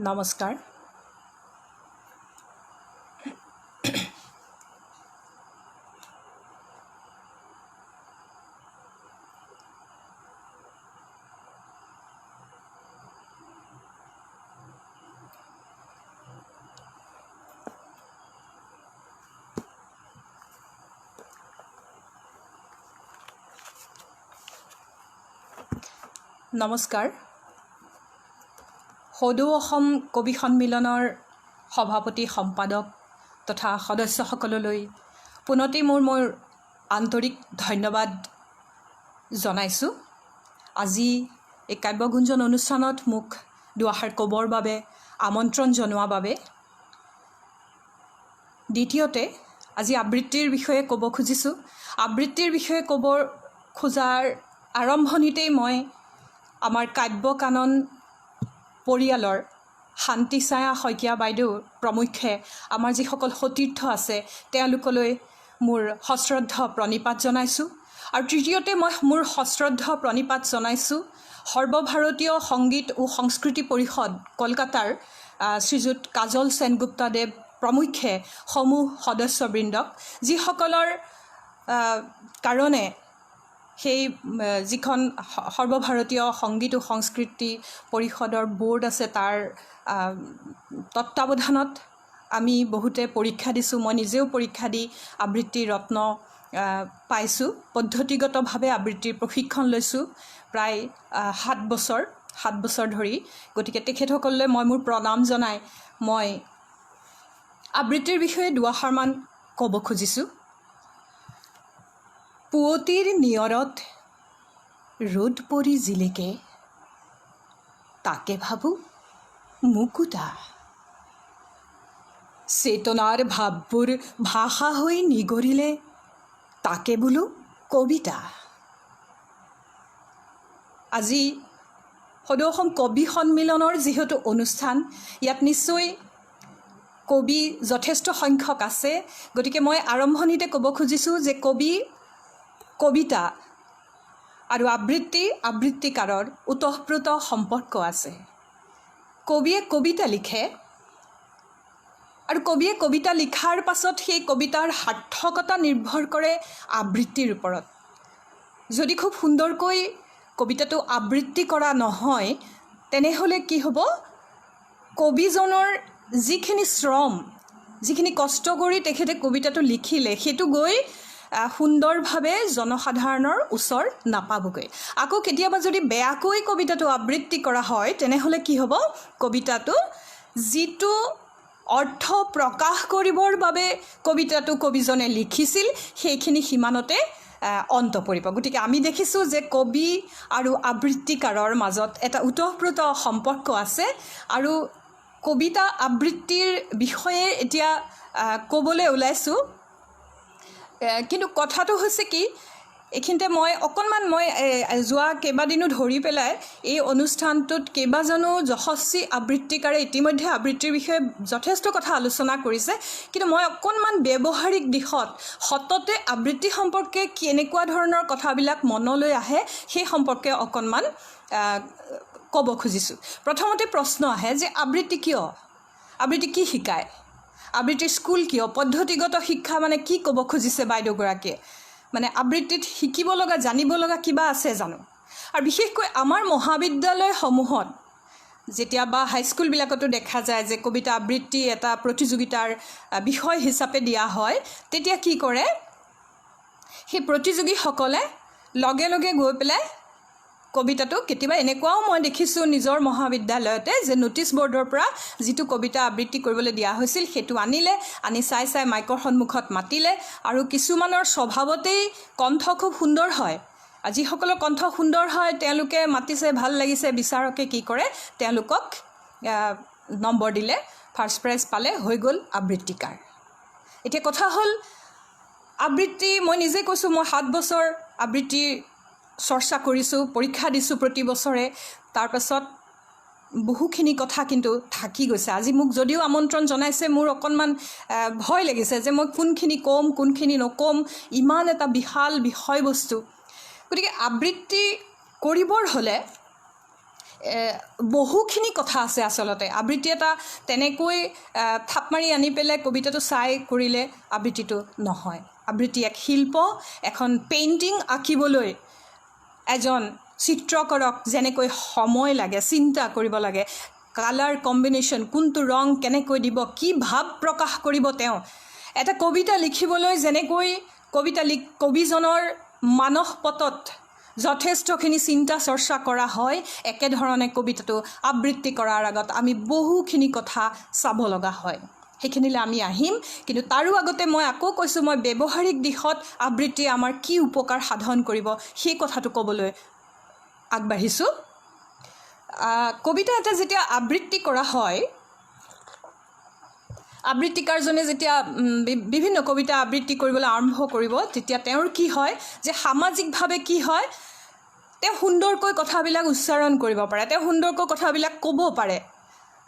নমস্কাৰ। নমস্কাৰ। সদৌ অসম কবি সন্মিলনৰ সভাপতি সম্পাদক তথা সদস্যসকললৈ পুনতে মোৰ আন্তৰিক ধন্যবাদ জনাইছোঁ। আজি এই কাব্যগুঞ্জন অনুষ্ঠানত মোক দুআষাৰ ক'বৰ বাবে আমন্ত্ৰণ জনোৱাৰ বাবে। দ্বিতীয়তে আজি আবৃত্তিৰ বিষয়ে ক'ব খুজিছোঁ। আবৃত্তিৰ বিষয়ে ক'ব খোজাৰ আৰম্ভণিতেই মই আমাৰ কাব্য কানন পৰিয়ালৰ শান্তিছায়া শইকীয়া বাইদেউ প্ৰমুখ্যে আমাৰ যিসকল সতীৰ্থ আছে তেওঁলোকলৈ মোৰ সশ্ৰদ্ধ প্ৰণিপাত জনাইছোঁ। আৰু তৃতীয়তে মই মোৰ সশ্ৰদ্ধ প্ৰণিপাত জনাইছোঁ সৰ্বভাৰতীয় সংগীত ও সংস্কৃতি পৰিষদ কলকাতাৰ শ্ৰীযুত কাজল সেনগুপ্তাদেৱ প্ৰমুখ্যে সমূহ সদস্যবৃন্দক, যিসকলৰ কাৰণে সেই যিখন সৰ্বভাৰতীয় সংগীত ও সংস্কৃতি পৰিষদৰ বোৰ্ড আছে তাৰ তত্ত্বাৱধানত আমি বহুতে পৰীক্ষা দিছোঁ। মই নিজেও পৰীক্ষা দি আবৃত্তিৰ ৰত্ন পাইছোঁ। পদ্ধতিগতভাৱে আবৃত্তিৰ প্ৰশিক্ষণ লৈছোঁ প্ৰায় 7 বছৰ ধৰি। গতিকে তেখেতসকললৈ মই মোৰ প্ৰণাম জনাই মই আবৃত্তিৰ বিষয়ে দুআষাৰমান ক'ব খুজিছোঁ। পুৱতিৰ নিয়ৰত ৰ'দ পৰি জিলিকে, তাকে ভাবোঁ মুকুতা। চেতনাৰ ভাৱবোৰ ভাষা হৈ নিগৰিলে, তাকে বোলো কবিতা। আজি সদৌ অসম কবি সন্মিলনৰ যিহেতু অনুষ্ঠান, ইয়াত নিশ্চয় কবি যথেষ্ট সংখ্যক আছে। গতিকে মই আৰম্ভণিতে ক'ব খুজিছোঁ যে কবিতা আৰু আবৃত্তিকাৰৰ ওতঃপ্ৰোত সম্পৰ্ক আছে। কবিয়ে কবিতা লিখে আৰু কবিয়ে কবিতা লিখাৰ পাছত সেই কবিতাৰ সাৰ্থকতা নিৰ্ভৰ কৰে আবৃত্তিৰ ওপৰত। যদি খুব সুন্দৰকৈ কবিতাটো আবৃত্তি কৰা নহয় তেনেহ'লে কি হ'ব, কবিজনৰ যিখিনি শ্ৰম, যিখিনি কষ্ট কৰি তেখেতে কবিতাটো লিখিলে সেইটো গৈ সুন্দৰভাৱে জনসাধাৰণৰ ওচৰ নাপাবগৈ। আকৌ কেতিয়াবা যদি বেয়াকৈ কবিতাটো আবৃত্তি কৰা হয় তেনেহ'লে কি হ'ব, কবিতাটো যিটো অৰ্থ প্ৰকাশ কৰিবৰ বাবে কবিতাটো কবিজনে লিখিছিল সেইখিনি সিমানতে অন্ত পৰিব। গতিকে আমি দেখিছোঁ যে কবি আৰু আবৃত্তিকাৰৰ মাজত এটা ওতঃপ্ৰোত সম্পৰ্ক আছে। আৰু কবিতা আবৃত্তিৰ বিষয়ে এতিয়া ক'বলৈ ওলাইছোঁ। কিন্তু কথাটো হৈছে কি, এইখিনিতে মই যোৱা কেইবাদিনো ধৰি পেলাই এই অনুষ্ঠানটোত কেইবাজনো যশস্বী আবৃত্তিকাৰে ইতিমধ্যে আবৃত্তিৰ বিষয়ে যথেষ্ট কথা আলোচনা কৰিছে। কিন্তু মই অকণমান ব্যৱহাৰিক দিশত সততে আবৃত্তি সম্পৰ্কে কেনেকুৱা ধৰণৰ কথাবিলাক মনলৈ আহে সেই সম্পৰ্কে অকণমান ক'ব খুজিছোঁ। প্ৰথমতে প্ৰশ্ন আহে যে আবৃত্তি কিয়? আবৃত্তি কি শিকায়? আবৃত্তিৰ স্কুল কিয়? পদ্ধতিগত শিক্ষা মানে কি ক'ব খুজিছে বাইদেউগৰাকীয়ে? মানে আবৃত্তিত শিকিব লগা, জানিব লগা কিবা আছে জানো? আৰু বিশেষকৈ আমাৰ মহাবিদ্যালয়সমূহত যেতিয়া বা হাইস্কুলবিলাকতো দেখা যায় যে কবিতা আবৃত্তি এটা প্ৰতিযোগিতাৰ বিষয় হিচাপে দিয়া হয়, তেতিয়া কি কৰে, সেই প্ৰতিযোগীসকলে লগে লগে গৈ পেলাই কবিতাটো, কেতিয়াবা এনেকুৱাও মই দেখিছোঁ নিজৰ মহাবিদ্যালয়তে যে ন'টিছ বৰ্ডৰ পৰা যিটো কবিতা আবৃত্তি কৰিবলৈ দিয়া হৈছিল সেইটো আনি চাই মাইকৰ সন্মুখত মাতিলে। আৰু কিছুমানৰ স্বভাৱতেই কণ্ঠ খুব সুন্দৰ হয়, যিসকলৰ কণ্ঠ সুন্দৰ হয় তেওঁলোকে মাতিছে, ভাল লাগিছে, বিচাৰকে কি কৰে, তেওঁলোকক নম্বৰ দিলে, ফাৰ্ষ্ট প্ৰাইজ পালে, হৈ গ'ল আবৃত্তিকাৰ। এতিয়া কথা হ'ল আবৃত্তি, মই নিজে কৈছোঁ মই 7 বছৰ আবৃত্তি চৰ্চা কৰিছোঁ, পৰীক্ষা দিছোঁ প্ৰতি বছৰে। তাৰপাছত বহুখিনি কথা কিন্তু থাকি গৈছে। আজি মোক যদিও আমন্ত্ৰণ জনাইছে, মোৰ অকণমান ভয় লাগিছে যে মই কোনখিনি ক'ম কোনখিনি নক'ম, ইমান এটা বিশাল বিষয়বস্তু। গতিকে আবৃত্তি কৰিবৰ হ'লে বহুখিনি কথা আছে আচলতে আবৃত্তি এটা তেনেকৈ থাপ মাৰি আনি পেলাই কবিতাটো চাই কৰিলে আবৃত্তিটো নহয় আবৃত্তি এক শিল্প এখন পেইণ্টিং আঁকিবলৈ এজন চিত্ৰকৰক যেনেকৈ সময় লাগে চিন্তা কৰিব লাগে কালাৰ কম্বিনেশ্যন কোনটো ৰং কেনেকৈ দিব কি ভাৱ প্ৰকাশ কৰিব তেওঁ এটা কবিতা লিখিবলৈ যেনেকৈ কবিজনৰ মানসপটত যথেষ্টখিনি চিন্তা চৰ্চা কৰা হয় একেধৰণে কবিতাটো আবৃত্তি কৰাৰ আগত আমি বহুখিনি কথা চাব লগা হয় সেইখিনিলৈ আমি আহিম কিন্তু তাৰো আগতে মই আকৌ কৈছোঁ মই ব্যৱহাৰিক দিশত আবৃত্তি আমাৰ কি উপকাৰ সাধন কৰিব সেই কথাটো ক'বলৈ আগবাঢ়িছোঁ কবিতা এটা যেতিয়া আবৃত্তি কৰা হয় আবৃত্তিকাৰজনে যেতিয়া বিভিন্ন কবিতা আবৃত্তি কৰিবলৈ আৰম্ভ কৰিব তেতিয়া তেওঁৰ কি হয় যে সামাজিকভাৱে কি হয় তেওঁ সুন্দৰকৈ কথাবিলাক উচ্চাৰণ কৰিব পাৰে তেওঁ সুন্দৰকৈ কথাবিলাক ক'ব পাৰে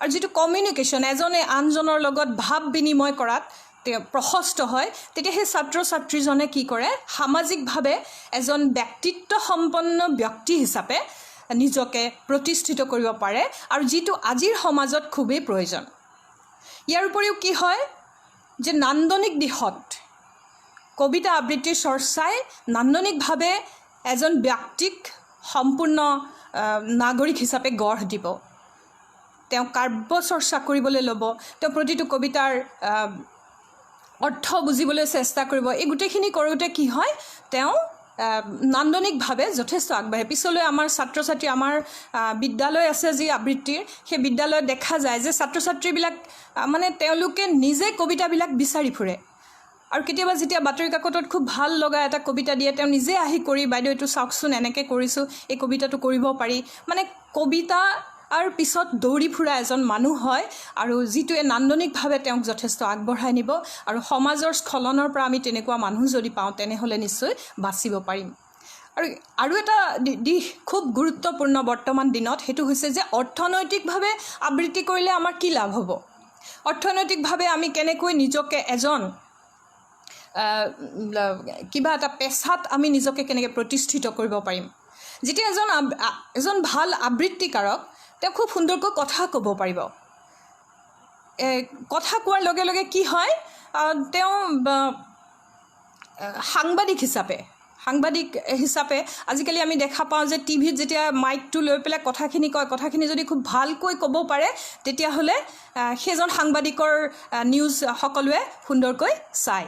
আৰু যিটো কমিউনিকেশ্যন এজনে আনজনৰ লগত ভাৱ বিনিময় কৰাত তেওঁ প্ৰশস্ত হয় তেতিয়া সেই ছাত্ৰ ছাত্ৰীজনে কি কৰে সামাজিকভাৱে এজন ব্যক্তিত্ব সম্পন্ন ব্যক্তি হিচাপে নিজকে প্ৰতিষ্ঠিত কৰিব পাৰে আৰু যিটো আজিৰ সমাজত খুবেই প্ৰয়োজন ইয়াৰ উপৰিও কি হয় যে নান্দনিক দিশত কবিতা আবৃত্তিৰ চৰ্চাই নান্দনিকভাৱে এজন ব্যক্তিক সম্পূৰ্ণ নাগৰিক হিচাপে গঢ় দিব তেওঁ কাব্য চৰ্চা কৰিবলৈ ল'ব তেওঁ প্ৰতিটো কবিতাৰ অৰ্থ বুজিবলৈ চেষ্টা কৰিব এই গোটেইখিনি কৰোঁতে কি হয় তেওঁ নান্দনিকভাৱে যথেষ্ট আগবাঢ়ে পিছলৈ আমাৰ ছাত্ৰ ছাত্ৰী আমাৰ বিদ্যালয় আছে যি আবৃত্তিৰ সেই বিদ্যালয়ত দেখা যায় যে ছাত্ৰ ছাত্ৰীবিলাক মানে তেওঁলোকে নিজে কবিতাবিলাক বিচাৰি ফুৰে আৰু কেতিয়াবা যেতিয়া বাতৰি কাকতত খুব ভাল লগা এটা কবিতা দিয়ে তেওঁ নিজে আহি কৰি বাইদেউ এইটো চাওকচোন এনেকৈ কৰিছোঁ এই কবিতাটো কৰিব পাৰি মানে কবিতা আৰু পিছত দৌৰি ফুৰা এজন মানুহ হয় আৰু যিটোৱে নান্দনিকভাৱে তেওঁক যথেষ্ট আগবঢ়াই নিব আৰু সমাজৰ স্খলনৰ পৰা আমি তেনেকুৱা মানুহ যদি পাওঁ তেনেহ'লে নিশ্চয় বাচিব পাৰিম আৰু এটা দিশ খুব গুৰুত্বপূৰ্ণ বৰ্তমান দিনত সেইটো হৈছে যে অৰ্থনৈতিকভাৱে আবৃত্তি কৰিলে আমাৰ কি লাভ হ'ব অৰ্থনৈতিকভাৱে আমি কেনেকৈ নিজকে এজন কিবা এটা পেছাত আমি নিজকে কেনেকৈ প্ৰতিষ্ঠিত কৰিব পাৰিম যেতিয়া এজন ভাল আবৃত্তিকাৰক তেওঁ খুব সুন্দৰকৈ কথা ক'ব পাৰিব কথা কোৱাৰ লগে লগে কি হয় তেওঁ সাংবাদিক হিচাপে আজিকালি আমি দেখা পাওঁ যে টিভিত যেতিয়া মাইকটো লৈ পেলাই কথাখিনি কয় কথাখিনি যদি খুব ভালকৈ ক'ব পাৰে তেতিয়াহ'লে সেইজন সাংবাদিকৰ নিউজ সকলোৱে সুন্দৰকৈ চায়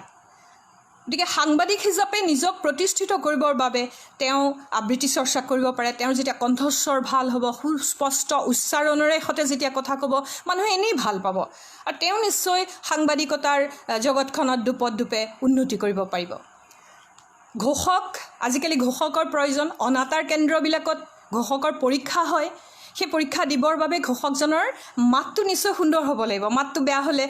গতিকে সাংবাদিক হিচাপে নিজক প্ৰতিষ্ঠিত কৰিবৰ বাবে তেওঁ আবৃত্তি চৰ্চা কৰিব পাৰে তেওঁৰ যেতিয়া কণ্ঠস্বৰ ভাল হ'ব সুস্পষ্ট উচ্চাৰণৰে সৈতে যেতিয়া কথা ক'ব মানুহে এনেই ভাল পাব আৰু তেওঁ নিশ্চয় সাংবাদিকতাৰ জগতখনত দুপে উন্নতি কৰিব পাৰিব ঘোষক আজিকালি ঘোষকৰ প্ৰয়োজন অনাতাঁৰ কেন্দ্ৰবিলাকত ঘোষকৰ পৰীক্ষা হয় সেই পৰীক্ষা দিবৰ বাবে ঘোষকজনৰ মাতটো নিশ্চয় সুন্দৰ হ'ব লাগিব মাতটো বেয়া হ'লে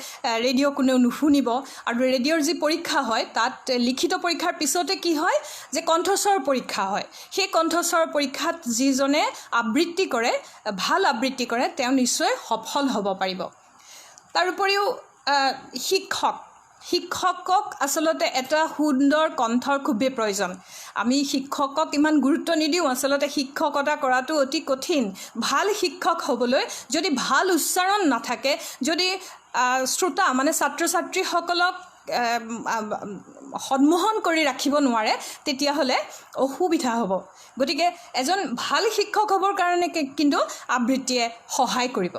ৰেডিঅ' কোনেও নুশুনিব আৰু ৰেডিঅ'ৰ যি পৰীক্ষা হয় তাত লিখিত পৰীক্ষাৰ পিছতে কি হয় যে কণ্ঠস্বৰ পৰীক্ষা হয় সেই কণ্ঠস্বৰ পৰীক্ষাত যিজনে আবৃত্তি কৰে ভাল আবৃত্তি কৰে তেওঁ নিশ্চয় সফল হ'ব পাৰিব তাৰোপৰিও শিক্ষকক আচলতে এটা সুন্দৰ কণ্ঠৰ খুবেই প্ৰয়োজন আমি শিক্ষকক ইমান গুৰুত্ব নিদিওঁ আচলতে শিক্ষকতা কৰাটো অতি কঠিন ভাল শিক্ষক হ'বলৈ যদি ভাল উচ্চাৰণ নাথাকে যদি শ্ৰোতা মানে ছাত্ৰ ছাত্ৰীসকলক সন্মোহন কৰি ৰাখিব নোৱাৰে তেতিয়াহ'লে অসুবিধা হ'ব গতিকে এজন ভাল শিক্ষক হ'বৰ কাৰণে কিন্তু আবৃত্তিয়ে সহায় কৰিব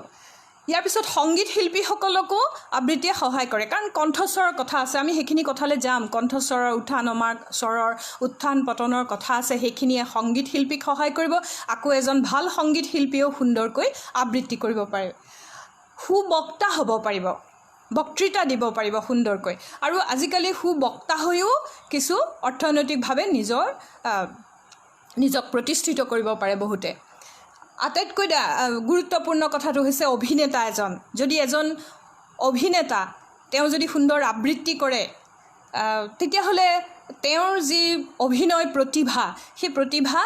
ইয়াৰ পিছত সংগীত শিল্পীসকলকো আবৃত্তিয়ে সহায় কৰে কাৰণ কণ্ঠস্বৰৰ কথা আছে আমি সেইখিনি কথালৈ যাম কণ্ঠস্বৰৰ উত্থান নমাৰ স্বৰৰ উত্থান পতনৰ কথা আছে সেইখিনিয়ে সংগীত শিল্পীক সহায় কৰিব আকৌ এজন ভাল সংগীত শিল্পীয়েও সুন্দৰকৈ আবৃত্তি কৰিব পাৰে সুবক্তা হ'ব পাৰিব বক্তৃতা দিব পাৰিব সুন্দৰকৈ আৰু আজিকালি সুবক্তা হৈও কিছু অৰ্থনৈতিকভাৱে নিজক প্ৰতিষ্ঠিত কৰিব পাৰে বহুতে আটাইতকৈ গুৰুত্বপূৰ্ণ কথাটো হৈছে অভিনেতা যদি এজন অভিনেতা তেওঁ যদি সুন্দৰ আবৃত্তি কৰে তেতিয়াহ'লে তেওঁৰ যি অভিনয় প্ৰতিভা সেই প্ৰতিভা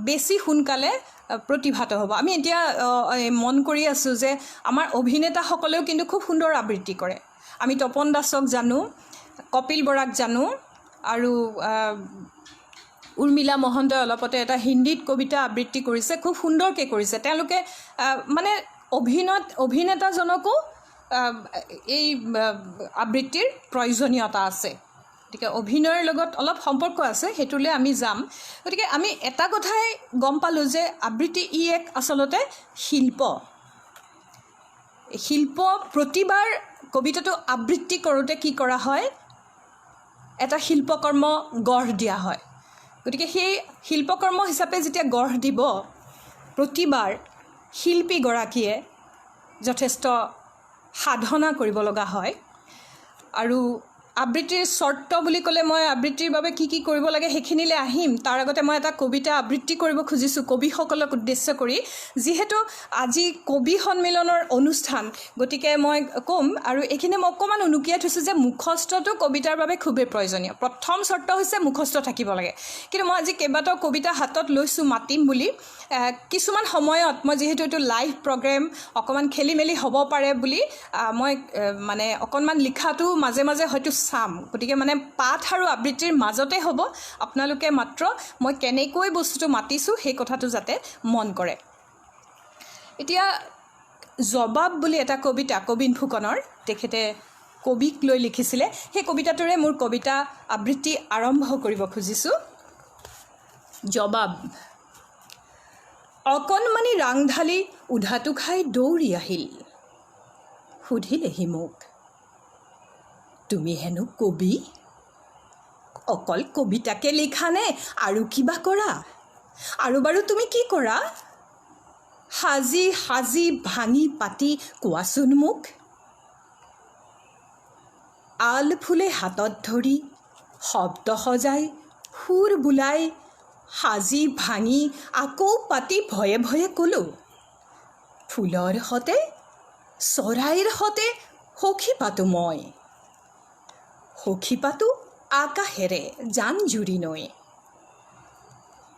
বেছি সোনকালে প্ৰতিভাত হ'ব আমি এতিয়া মন কৰি আছোঁ যে আমাৰ অভিনেতাসকলেও কিন্তু খুব সুন্দৰ আবৃত্তি কৰে আমি তপন দাসক জানো কপিল বৰাক জানো আৰু উৰ্মিলা মহন্তই অলপতে এটা হিন্দীত কবিতা আবৃত্তি কৰিছে, খুব সুন্দৰকৈ কৰিছে। তেওঁলোকে মানে অভিনেতাজনকো এই আবৃত্তিৰ প্ৰয়োজনীয়তা আছে, গতিকে অভিনয়ৰ লগত অলপ সম্পৰ্ক আছে, সেইটোলৈ আমি যাম। গতিকে আমি এটা কথাই গম পালোঁ যে আবৃত্তি ই এক আচলতে শিল্প। প্ৰতিবাৰ কবিতাটো আবৃত্তি কৰোঁতে কি কৰা হয়, এটা শিল্পকৰ্ম গঢ় দিয়া হয়। গতিকে সেই শিল্পকৰ্ম হিচাপে যেতিয়া গঢ় দিব, প্ৰতিবাৰ শিল্পীগৰাকীয়ে যথেষ্ট সাধনা কৰিব লগা হয়। আৰু আবৃত্তিৰ চৰ্ত বুলি ক'লে মই আবৃত্তিৰ বাবে কি কি কৰিব লাগে সেইখিনিলৈ আহিম। তাৰ আগতে মই এটা কবিতা আবৃত্তি কৰিব খুজিছোঁ কবিসকলক উদ্দেশ্য কৰি। যিহেতু আজি কবি সন্মিলনৰ অনুষ্ঠান, গতিকে মই ক'ম, আৰু এইখিনি মই অকণমান উনুকিয়াই থৈছোঁ যে মুখস্থটো কবিতাৰ বাবে খুবেই প্ৰয়োজনীয়। প্ৰথম চৰ্ত হৈছে মুখস্থ থাকিব লাগে। কিন্তু মই আজি কেইবাটাও কবিতা হাতত লৈছোঁ মাতিম বুলি। কিছুমান সময়ত মই যিহেতু এইটো লাইভ প্ৰগ্ৰেম, অকণমান খেলি মেলি হ'ব পাৰে বুলি মই মানে অকণমান লিখাটো মাজে মাজে হয়তো চাম। গতিকে মানে পাঠ আৰু আবৃত্তিৰ মাজতে হ'ব। আপোনালোকে মাত্ৰ মই কেনেকৈ বস্তুটো মাতিছোঁ সেই কথাটো যাতে মন কৰে। এতিয়া জবাব বুলি এটা কবিতা কবীন ফুকনৰ, তেখেতে কবিক লৈ লিখিছিলে, সেই কবিতাটোৰে মোৰ কবিতা আবৃত্তি আৰম্ভ কৰিব খুজিছোঁ। জবাব। অকণমানি ৰাংঢালি উধাটো খাই দৌৰি আহিল, সুধিলেহি মোক, তুমি হেনো কবি? অকল কবিতাকে লিখানে আৰু কিবা কৰা? আৰু বাৰু তুমি কি কৰা? সাজি সাজি ভাঙি পাতি কোৱাচোন মোক। আল ফুলে হাতত ধৰি শব্দ সজাই সুৰ বোলাই সাজি ভাঙি আকৌ পাতি ভয়ে ভয়ে ক'লোঁ, ফুলৰ সতে চৰাইৰ সতে সখী পাতো মই, সখী পাতো আকাশেৰে জান জুৰি নৈ।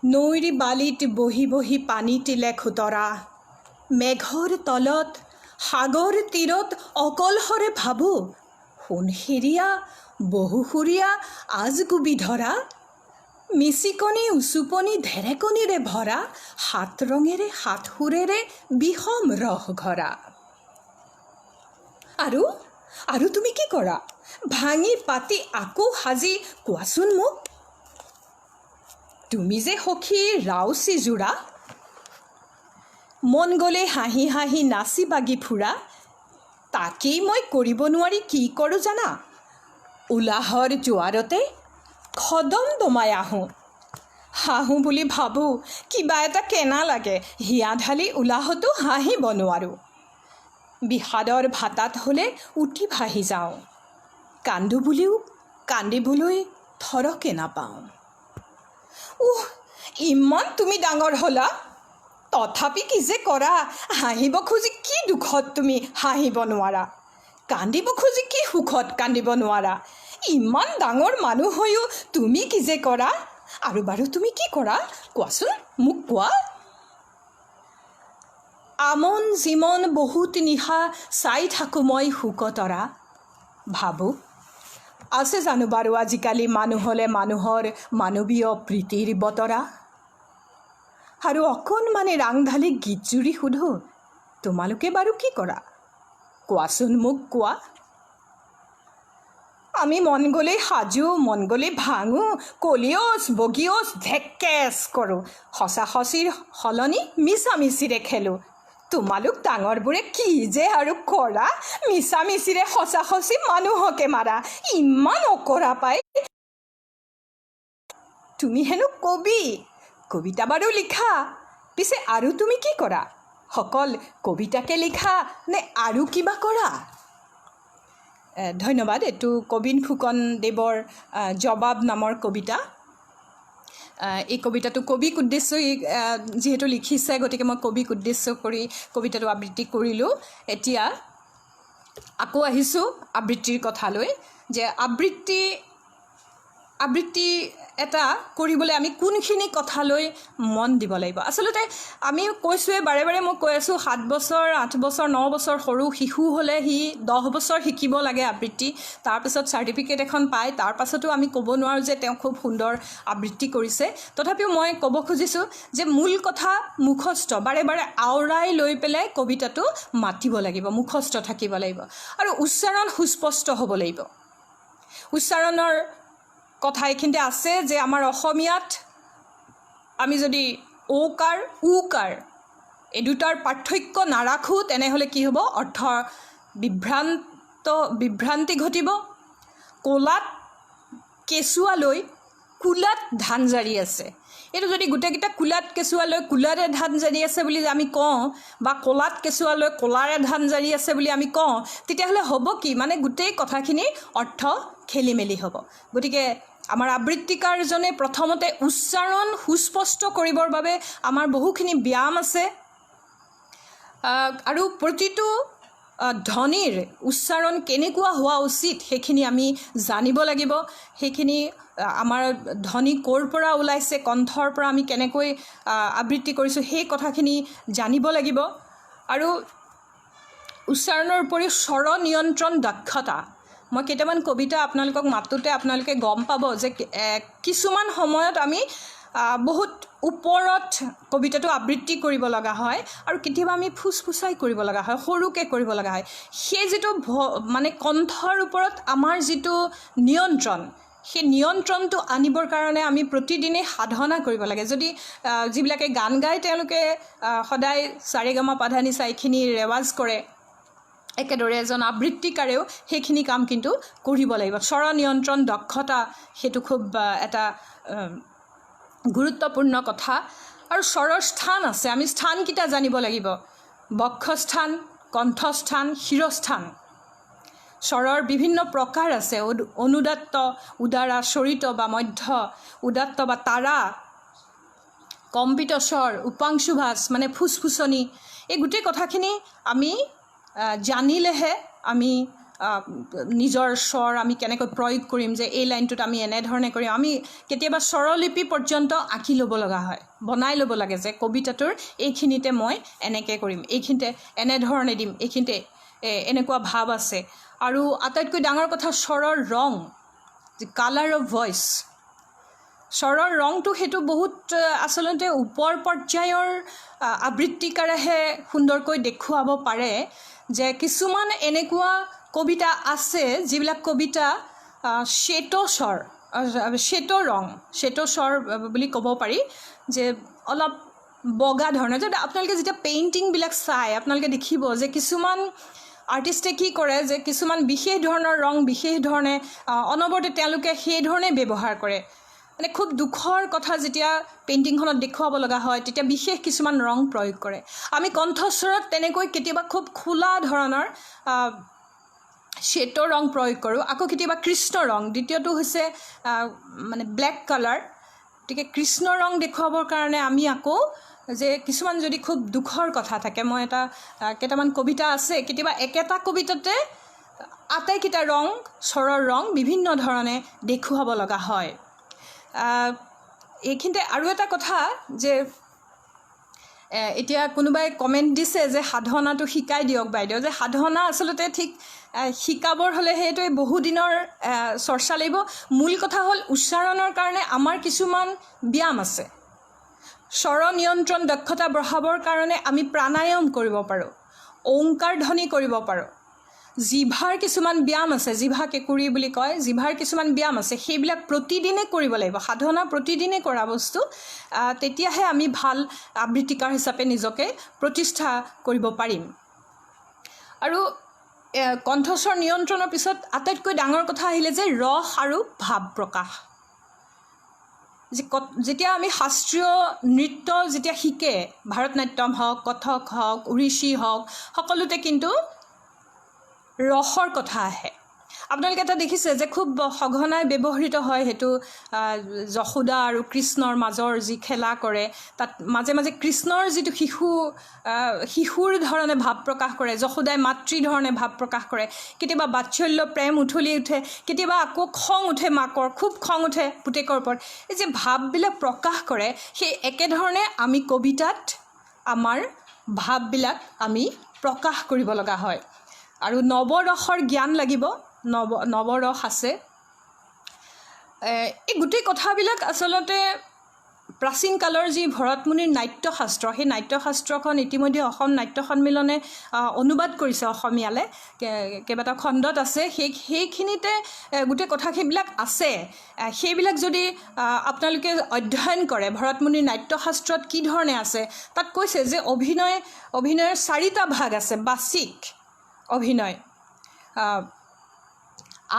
নৈৰ বালিত বহি বহি পানী তিলে খুতৰা, মেঘৰ তলত সাগৰ তীৰত অকলশৰে ভাবোঁ, সোণসিৰিয়া বহুসুৰীয়া আজগুবি ধৰা, মিচিকনি উচুপনি ঢেৰেকনিৰে ভৰা, সাত ৰঙেৰে সাত সুৰেৰে বিষম ৰস ঘৰা। আৰু তুমি কি কৰা? ভাঙি পাতি আকৌ সাজি কোৱাচোন মোক। তুমি যে সখী ৰাউচি জোৰা, মন গ'লে হাঁহি হাঁহি নাচি বাগি ফুৰা, তাকেই মই কৰিব নোৱাৰি কি কৰোঁ জানা? উলাহৰ জোৱাৰতে খদম দমাই হাঁহো বুলি ভাবোঁ, কিবা এটা কেনা লাগে, হিয়া ঢালি উলাহতো হাঁহিব নোৱাৰোঁ। বিষাদৰ ভাতাত হ'লে উঠি ভাহি যাওঁ, কান্দো বুলিও কান্দিবলৈ থৰকে নাপাওঁ। ইমান তুমি ডাঙৰ হ'লা, তথাপি কি যে কৰা, হাঁহিব খুজি কি দুখত তুমি হাঁহিব নোৱাৰা, কান্দিব খুজি কি সুখত কান্দিব নোৱাৰা। ইমান ডাঙৰ মানুহ হৈও তুমি কি যে কৰা, আৰু বাৰু তুমি কি কৰা কোৱাচোন মোক কোৱা। আমন জিমন বহুত নিশা চাই থাকোঁ মই শুকতৰা, ভাবোঁ আছে জানো বাৰু আজিকালি মানুহলে মানুহৰ মানৱীয় প্ৰীতিৰ বতৰা। আৰু অকণমানে ৰাংঢালি গীত জুৰি সোধোঁ, তোমালোকে বাৰু কি কৰা কোৱাচোন মোক কোৱা। আমি মন গ'লেই সাজো, মন গ'লেই ভাঙো, কলিয়চ বগীয়চ ঢেকেচ কৰোঁ, সঁচা সঁচিৰ সলনি মিছামিচিৰে খেলোঁ। তোমালোক ডাঙৰবোৰে কি যে আৰু কৰা, মিছামিচিৰে সঁচা সঁচি মানুহকে মাৰা, ইমান অকৰা পাই। তুমি হেনো কবি, কবিতা বাৰু লিখা, পিছে আৰু তুমি কি কৰা? অকল কবিতাকে লিখা নে আৰু কিবা কৰা? ধন্যবাদ। এইটো কবীন ফুকন দেৱৰ জবাব নামৰ কবিতা। এই কবিতাটো কবিক উদ্দেশ্য যিহেতু লিখিছে, গতিকে মই কবিক উদ্দেশ্য কৰি কবিতাটো আবৃত্তি কৰিলোঁ। এতিয়া আকৌ আহিছোঁ আবৃত্তিৰ কথালৈ, যে আবৃত্তি এটা কৰিবলৈ আমি কোনখিনি কথালৈ মন দিব লাগিব আচলতে আমি কৈছোৱে বাৰে বাৰে মই কৈ আছোঁ 7 বছৰ 8 বছৰ 9 বছৰ সৰু শিশু হ'লে সি 10 বছৰ শিকিব লাগে আবৃত্তি তাৰপিছত চাৰ্টিফিকেট এখন পায় তাৰ পাছতো আমি ক'ব নোৱাৰোঁ যে তেওঁ খুব সুন্দৰ আবৃত্তি কৰিছে তথাপিও মই ক'ব খুজিছোঁ যে মূল কথা মুখস্থ বাৰে বাৰে আওৰাই লৈ পেলাই কবিতাটো মাতিব লাগিব মুখস্থ থাকিব লাগিব আৰু উচ্চাৰণ সুস্পষ্ট হ'ব লাগিব উচ্চাৰণৰ কথা এইখিনিতে আছে যে আমাৰ অসমীয়াত আমি যদি ওকাৰ উকাৰ এই দুটাৰ পাৰ্থক্য নাৰাখোঁ তেনেহ'লে কি হ'ব অৰ্থ বিভ্ৰান্তি ঘটিব ক'লাত কেঁচুৱালৈ কুলাত ধান জাৰি আছে এইটো যদি গোটেইকেইটা কুলাত কেঁচুৱালৈ কুলাৰে ধান জাৰি আছে বুলি আমি কওঁ বা ক'লাত কেঁচুৱালৈ ক'লাৰে ধান জাৰি আছে বুলি আমি কওঁ তেতিয়াহ'লে হ'ব কি মানে গোটেই কথাখিনি অৰ্থ খেলি মেলি হ'ব গতিকে আমাৰ আবৃত্তিকাৰজনে প্ৰথমতে উচ্চাৰণ সুস্পষ্ট কৰিবৰ বাবে আমাৰ বহুখিনি ব্যায়াম আছে আৰু প্ৰতিটো ধ্বনিৰ উচ্চাৰণ কেনেকুৱা হোৱা উচিত সেইখিনি আমি জানিব লাগিব সেইখিনি আমাৰ ধ্বনি ক'ৰ পৰা ওলাইছে কণ্ঠৰ পৰা আমি কেনেকৈ আবৃত্তি কৰিছোঁ সেই কথাখিনি জানিব লাগিব আৰু উচ্চাৰণৰ উপৰিও স্বৰ নিয়ন্ত্ৰণ দক্ষতা মই কেইটামান কবিতা আপোনালোকক মাতোতে আপোনালোকে গম পাব যে কিছুমান সময়ত আমি বহুত ওপৰত কবিতাটো আবৃত্তি কৰিব লগা হয় আৰু কেতিয়াবা আমি ফুসফুসাই কৰিব লগা হয় সৰুকৈ কৰিব লগা হয় সেই যিটো মানে কণ্ঠৰ ওপৰত আমাৰ যিটো নিয়ন্ত্ৰণ সেই নিয়ন্ত্ৰণটো আনিবৰ কাৰণে আমি প্ৰতিদিনে সাধনা কৰিব লাগে যদি যিবিলাকে গান গায় তেওঁলোকে সদায় সাৰেগামা পাধানিসা এইখিনি ৰেৱাজ কৰে একেদৰে এজন আবৃত্তিকাৰেও সেইখিনি কাম কিন্তু কৰিব লাগিব স্বৰ নিয়ন্ত্ৰণ দক্ষতা সেইটো খুব এটা গুৰুত্বপূৰ্ণ কথা আৰু স্বৰৰ স্থান আছে আমি স্থানকেইটা জানিব লাগিব বক্ষস্থান কণ্ঠস্থান শিৰস্থান স্বৰৰ বিভিন্ন প্ৰকাৰ আছে অনুদাত্ত উদাৰা স্বৰিত বা মধ্য উদাত্ত বা তাৰা কম্পিত স্বৰ উপাংশুভাস মানে ফুসফুসনি এই গোটেই কথাখিনি আমি জানিলেহে আমি নিজৰ স্বৰ আমি কেনেকৈ প্ৰয়োগ কৰিম যে এই লাইনটোত আমি এনেধৰণে কৰিম আমি কেতিয়াবা স্বৰলিপি পৰ্যন্ত আঁকি ল'ব লগা হয় বনাই ল'ব লাগে যে কবিতাটোৰ এইখিনিতে মই এনেকৈ কৰিম এইখিনিতে এনেধৰণে দিম এইখিনিতে এনেকুৱা ভাৱ আছে আৰু আটাইতকৈ ডাঙৰ কথা স্বৰৰ ৰং যে কালাৰ অফ ভইচ স্বৰৰ ৰংটো সেইটো বহুত আচলতে ওপৰ পৰ্যায়ৰ আবৃত্তিকাৰেহে সুন্দৰকৈ দেখুৱাব পাৰে যে কিছুমান এনেকুৱা কবিতা আছে যিবিলাক কবিতা শ্বেতস্বৰ শ্বেতস্বৰ বুলি ক'ব পাৰি যে অলপ বগা ধৰণৰ যে আপোনালোকে যেতিয়া পেইণ্টিংবিলাক চাই আপোনালোকে দেখিব যে কিছুমান আৰ্টিষ্টে কি কৰে যে কিছুমান বিশেষ ধৰণৰ ৰং বিশেষ ধৰণে অনবৰতে তেওঁলোকে সেই ধৰণে ব্যৱহাৰ কৰে মানে খুব দুখৰ কথা যেতিয়া পেইণ্টিংখনত দেখুৱাব লগা হয় তেতিয়া বিশেষ কিছুমান ৰং প্ৰয়োগ কৰে আমি কণ্ঠস্বৰত তেনেকৈ কেতিয়াবা খুব খোলা ধৰণৰ শ্বেত ৰং প্ৰয়োগ কৰোঁ আকৌ কেতিয়াবা কৃষ্ণ ৰং দ্বিতীয়টো হৈছে মানে ব্লেক কালাৰ গতিকে কৃষ্ণ ৰং দেখুৱাবৰ কাৰণে আমি আকৌ যে কিছুমান যদি খুব দুখৰ কথা থাকে মই এটা কেইটামান কবিতা আছে কেতিয়াবা একেটা কবিতাতে আটাইকেইটা ৰং স্বৰৰ ৰং বিভিন্ন ধৰণে দেখুৱাব লগা হয় এইখিনিতে আৰু এটা কথা যে এতিয়া কোনোবাই কমেণ্ট দিছে যে সাধনাটো শিকাই দিয়ক বাইদেউ যে সাধনা আচলতে ঠিক শিকাবৰ হ'লে সেইটো বহুদিনৰ চৰ্চা লাগিব মূল কথা হ'ল উচ্চাৰণৰ কাৰণে আমাৰ কিছুমান ব্যায়াম আছে স্বৰ নিয়ন্ত্ৰণ দক্ষতা বঢ়াবৰ কাৰণে আমি প্ৰাণায়াম কৰিব পাৰোঁ ওংকাৰ ধ্বনি কৰিব পাৰোঁ জিভাৰ কিছুমান ব্যায়াম আছে জিভা কেঁকুৰি বুলি কয় জিভাৰ কিছুমান ব্যায়াম আছে সেইবিলাক প্ৰতিদিনে কৰিব লাগিব সাধনা প্ৰতিদিনে কৰা বস্তু তেতিয়াহে আমি ভাল আবৃত্তিকাৰ হিচাপে নিজকে প্ৰতিষ্ঠা কৰিব পাৰিম আৰু কণ্ঠস্বৰ নিয়ন্ত্ৰণৰ পিছত আটাইতকৈ ডাঙৰ কথা আহিলে যে ৰস আৰু ভাৱ প্ৰকাশ যেতিয়া আমি শাস্ত্ৰীয় নৃত্য যেতিয়া শিকে ভাৰতনাট্যম হওক কথক হওক ওড়িশী হওক সকলোতে কিন্তু ৰসৰ কথা আহে আপোনালোকে এটা দেখিছে যে খুব সঘনাই ব্যৱহৃত হয় সেইটো যশোদা আৰু কৃষ্ণৰ মাজৰ যি খেলা কৰে তাত মাজে মাজে কৃষ্ণৰ যিটো শিশুৰ ধৰণে ভাৱ প্ৰকাশ কৰে, যশোদাই মাতৃ ধৰণে ভাৱ প্ৰকাশ কৰে, কেতিয়াবা বাৎসল্য প্ৰেম উঠলি উঠে, কেতিয়াবা আকৌ খং উঠে মাকৰ, খুব খং উঠে পুতেকৰ ওপৰত। এই যে ভাৱবিলাক প্ৰকাশ কৰে সেই একেধৰণে আমি কবিতাত আমাৰ ভাৱবিলাক আমি প্ৰকাশ কৰিব লগা হয়। আৰু নৱৰসৰ জ্ঞান লাগিব, নৱৰস আছে। এই গোটেই কথাবিলাক আচলতে প্ৰাচীন কালৰ যি ভৰতমুনিৰ নাট্যশাস্ত্ৰ, সেই নাট্যশাস্ত্ৰখন ইতিমধ্যে অসম নাট্য সন্মিলনে অনুবাদ কৰিছে অসমীয়ালৈ, কেইবাটাও খণ্ডত আছে। সেইখিনিতে গোটেই কথা সেইবিলাক আছে। সেইবিলাক যদি আপোনালোকে অধ্যয়ন কৰে ভৰতমুনিৰ নাট্যশাস্ত্ৰত কি ধৰণে আছে, তাত কৈছে যে অভিনয়ৰ 4টা ভাগ আছে। বাচিক অভিনয়,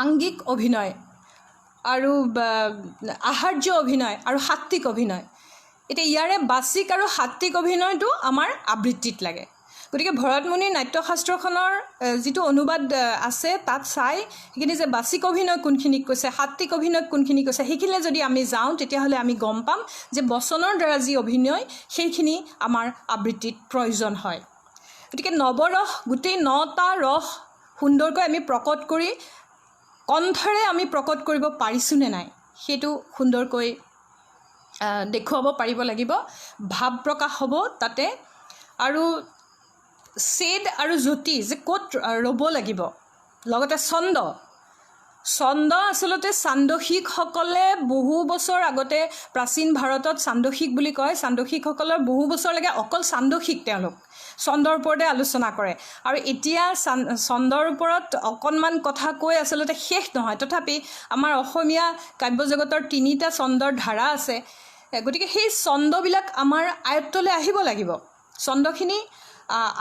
আংগিক অভিনয় আৰু আহাৰ্য অভিনয় আৰু সাত্ত্বিক অভিনয়। এতিয়া ইয়াৰে বাচিক আৰু সাত্ত্বিক অভিনয়টো আমাৰ আবৃত্তিত লাগে। গতিকে ভৰতমুনিৰ নাট্যশাস্ত্ৰখনৰ যিটো অনুবাদ আছে তাত চাই সেইখিনি যে বাচিক অভিনয় কোনখিনিক কৈছে, সাত্ত্বিক অভিনয় কোনখিনি কৈছে, সেইখিনিলৈ যদি আমি যাওঁ তেতিয়াহ'লে আমি গম পাম যে বচনৰ দ্বাৰা যি অভিনয় সেইখিনি আমাৰ আবৃত্তিত প্ৰয়োজন হয়। গতিকে নৱৰস, গোটেই 9টা ৰস সুন্দৰকৈ আমি প্ৰকট কৰি কণ্ঠৰে আমি প্ৰকট কৰিব পাৰিছোঁনে নাই সেইটো সুন্দৰকৈ দেখুৱাব পাৰিব লাগিব। ভাৱ প্ৰকাশ হ'ব তাতে। আৰু ছেদ আৰু জ্যোতি যে ক'ত ৰ'ব লাগিব, লগতে ছন্দ আচলতে ছান্দসিকসকলে বহু বছৰ আগতে প্ৰাচীন ভাৰতত ছান্দসিক বুলি কয়। ছান্দসিকসকলৰ বহু বছৰলৈকে অকল ছান্দসিক, তেওঁলোক ছন্দৰ ওপৰতে আলোচনা কৰে। আৰু এতিয়া ছন্দৰ ওপৰত অকণমান কথা কৈ আচলতে শেষ নহয়। তথাপি আমাৰ অসমীয়া কাব্যজগতৰ 3টা ছন্দৰ ধাৰা আছে। গতিকে সেই ছন্দবিলাক আমাৰ আয়ত্তলৈ আহিব লাগিব। ছন্দখিনি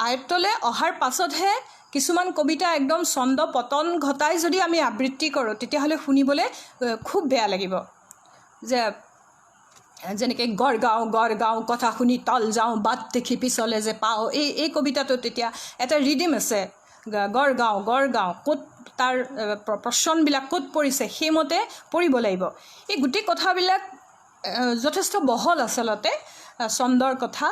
আয়ত্তলৈ অহাৰ পাছতহে কিছুমান কবিতা একদম ছন্দ পতন ঘটাই যদি আমি আবৃত্তি কৰোঁ তেতিয়াহ'লে শুনিবলৈ খুব বেয়া লাগিব। যেনেকৈ গড় গাঁও কথা শুনি তল যাওঁ, বাট দেখি পিছলে যে পাওঁ, এই কবিতাটোত তেতিয়া এটা ৰিডিম আছে। গড় গাঁও ক'ত তাৰ প্ৰশ্নবিলাক ক'ত পৰিছে সেইমতে পৰিব লাগিব। এই গোটেই কথাবিলাক যথেষ্ট বহল আচলতে ছন্দৰ কথা।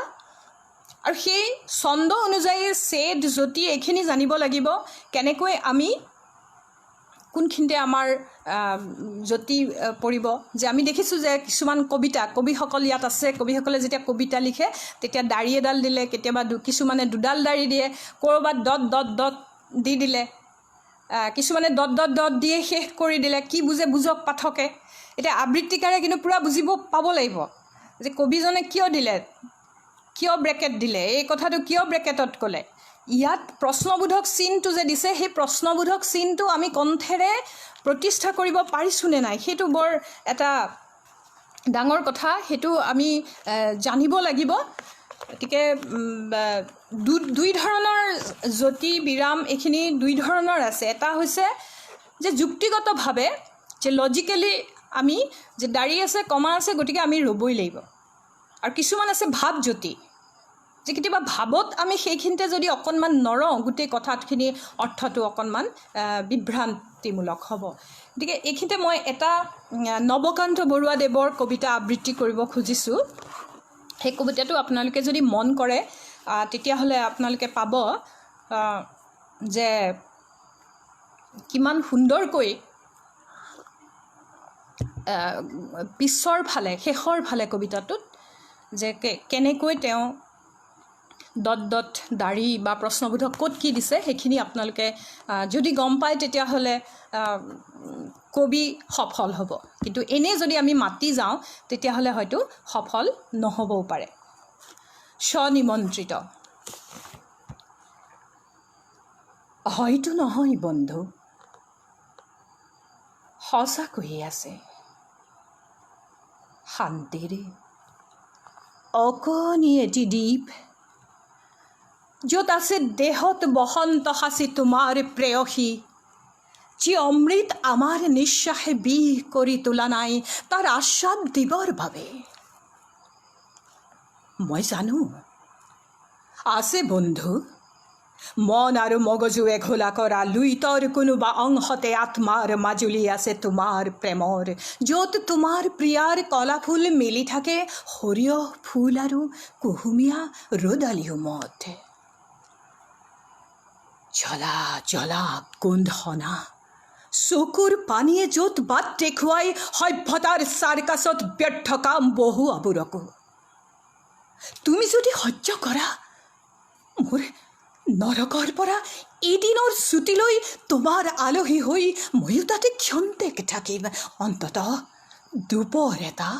আৰু সেই ছন্দ অনুযায়ী ছেদ জ্যোতি এইখিনি জানিব লাগিব। কেনেকৈ আমি কোনখিনিতে আমাৰ জ্যোতি পৰিব। যে আমি দেখিছোঁ যে কিছুমান কবিসকল ইয়াত আছে, কবিসকলে যেতিয়া কবিতা লিখে তেতিয়া দাড়ি এডাল দিলে, কেতিয়াবা কিছুমানে 2ডাল দাড়ি দিয়ে, ক'ৰবাত ডট দি দিলে, কিছুমানে ডট দিয়ে শেষ কৰি দিলে। কি বুজক পাঠকে। এতিয়া আবৃত্তিকাৰে কিন্তু পূৰা বুজিব পাব লাগিব যে কবিজনে কিয় দিলে, কিয় ব্ৰেকেট দিলে, এই কথাটো কিয় ব্ৰেকেটত ক'লে। ইয়াত প্ৰশ্নবোধক চিনটো যে দিছে, সেই প্ৰশ্নবোধক চিনটো আমি কণ্ঠেৰে প্ৰতিষ্ঠা কৰিব পাৰিছোঁনে নাই সেইটো বৰ এটা ডাঙৰ কথা। সেইটো আমি জানিব লাগিব। গতিকে দুই ধৰণৰ জ্যোতি বিৰাম, এইখিনি 2 ধৰণৰ আছে। এটা হৈছে যে যুক্তিগতভাৱে, যে লজিকেলি আমি যে দাড়ি আছে, কমা আছে, গতিকে আমি ৰ'বই লাগিব। আৰু কিছুমান আছে ভাৱজ্যোতি, যে কেতিয়াবা ভাৱত আমি সেইখিনিতে যদি অকণমান নৰওঁ গোটেই কথাখিনি অৰ্থটো অকণমান বিভ্ৰান্তিমূলক হ'ব। গতিকে এইখিনিতে মই এটা নৱকান্ত বৰুৱাদেৱৰ কবিতা আবৃত্তি কৰিব খুজিছোঁ। সেই কবিতাটো আপোনালোকে যদি মন কৰে তেতিয়াহ'লে আপোনালোকে পাব যে কিমান সুন্দৰকৈ পিছৰ ফালে, শেষৰ ফালে কবিতাটোত যে কেনেকৈ তেওঁ ডট দাড়ি বা প্ৰশ্নবোধক ক'ত কি দিছে সেইখিনি আপোনালোকে যদি গম পায় তেতিয়াহ'লে কবি সফল হ'ব। কিন্তু এনেই যদি আমি মাতি যাওঁ তেতিয়াহ'লে হয়তো সফল নহ'বও পাৰে। স্বনিমন্ত্ৰিত। হয়তো নহয় বন্ধু, সঁচাকৈয়ে আছে শান্তিৰে অকণি এটি দ্বীপ, য'ত আছে দেহত বসন্ত সাঁচি তোমাৰ প্ৰেয়সী, যি অমৃত আমাৰ নিশ্বাসে বিষ কৰি তোলা নাই তাৰ আস্বাদ দিবৰ বাবে। মই জানো আছে বন্ধু মন আৰু মগজুৱে ঘোলা কৰা লুইতৰ কোনোবা অংশতে আত্মাৰ মাজুলী আছে তোমাৰ প্ৰেমৰ, য'ত তোমাৰ প্ৰিয়াৰ কলা ফুল মেলি থাকে সৰিয়হ ফুল আৰু কুহুমীয়া ৰ'দালিউমত। জ্বলা জ্বলা গোন্ধনা চকুৰ পানীয়ে য'ত বাট দেখুৱাই সভ্যতাৰ চাৰ্কাছত ব্যৰ্থ কাম বহুৱাবোৰকো। তুমি যদি সহ্য কৰা মোৰ নৰকৰ পৰা এদিনৰ ছুটীলৈ তোমাৰ আলহী হৈ ময়ো তাতে ক্ষন্তেক থাকিম, অন্ততঃ দুপৰ এটা।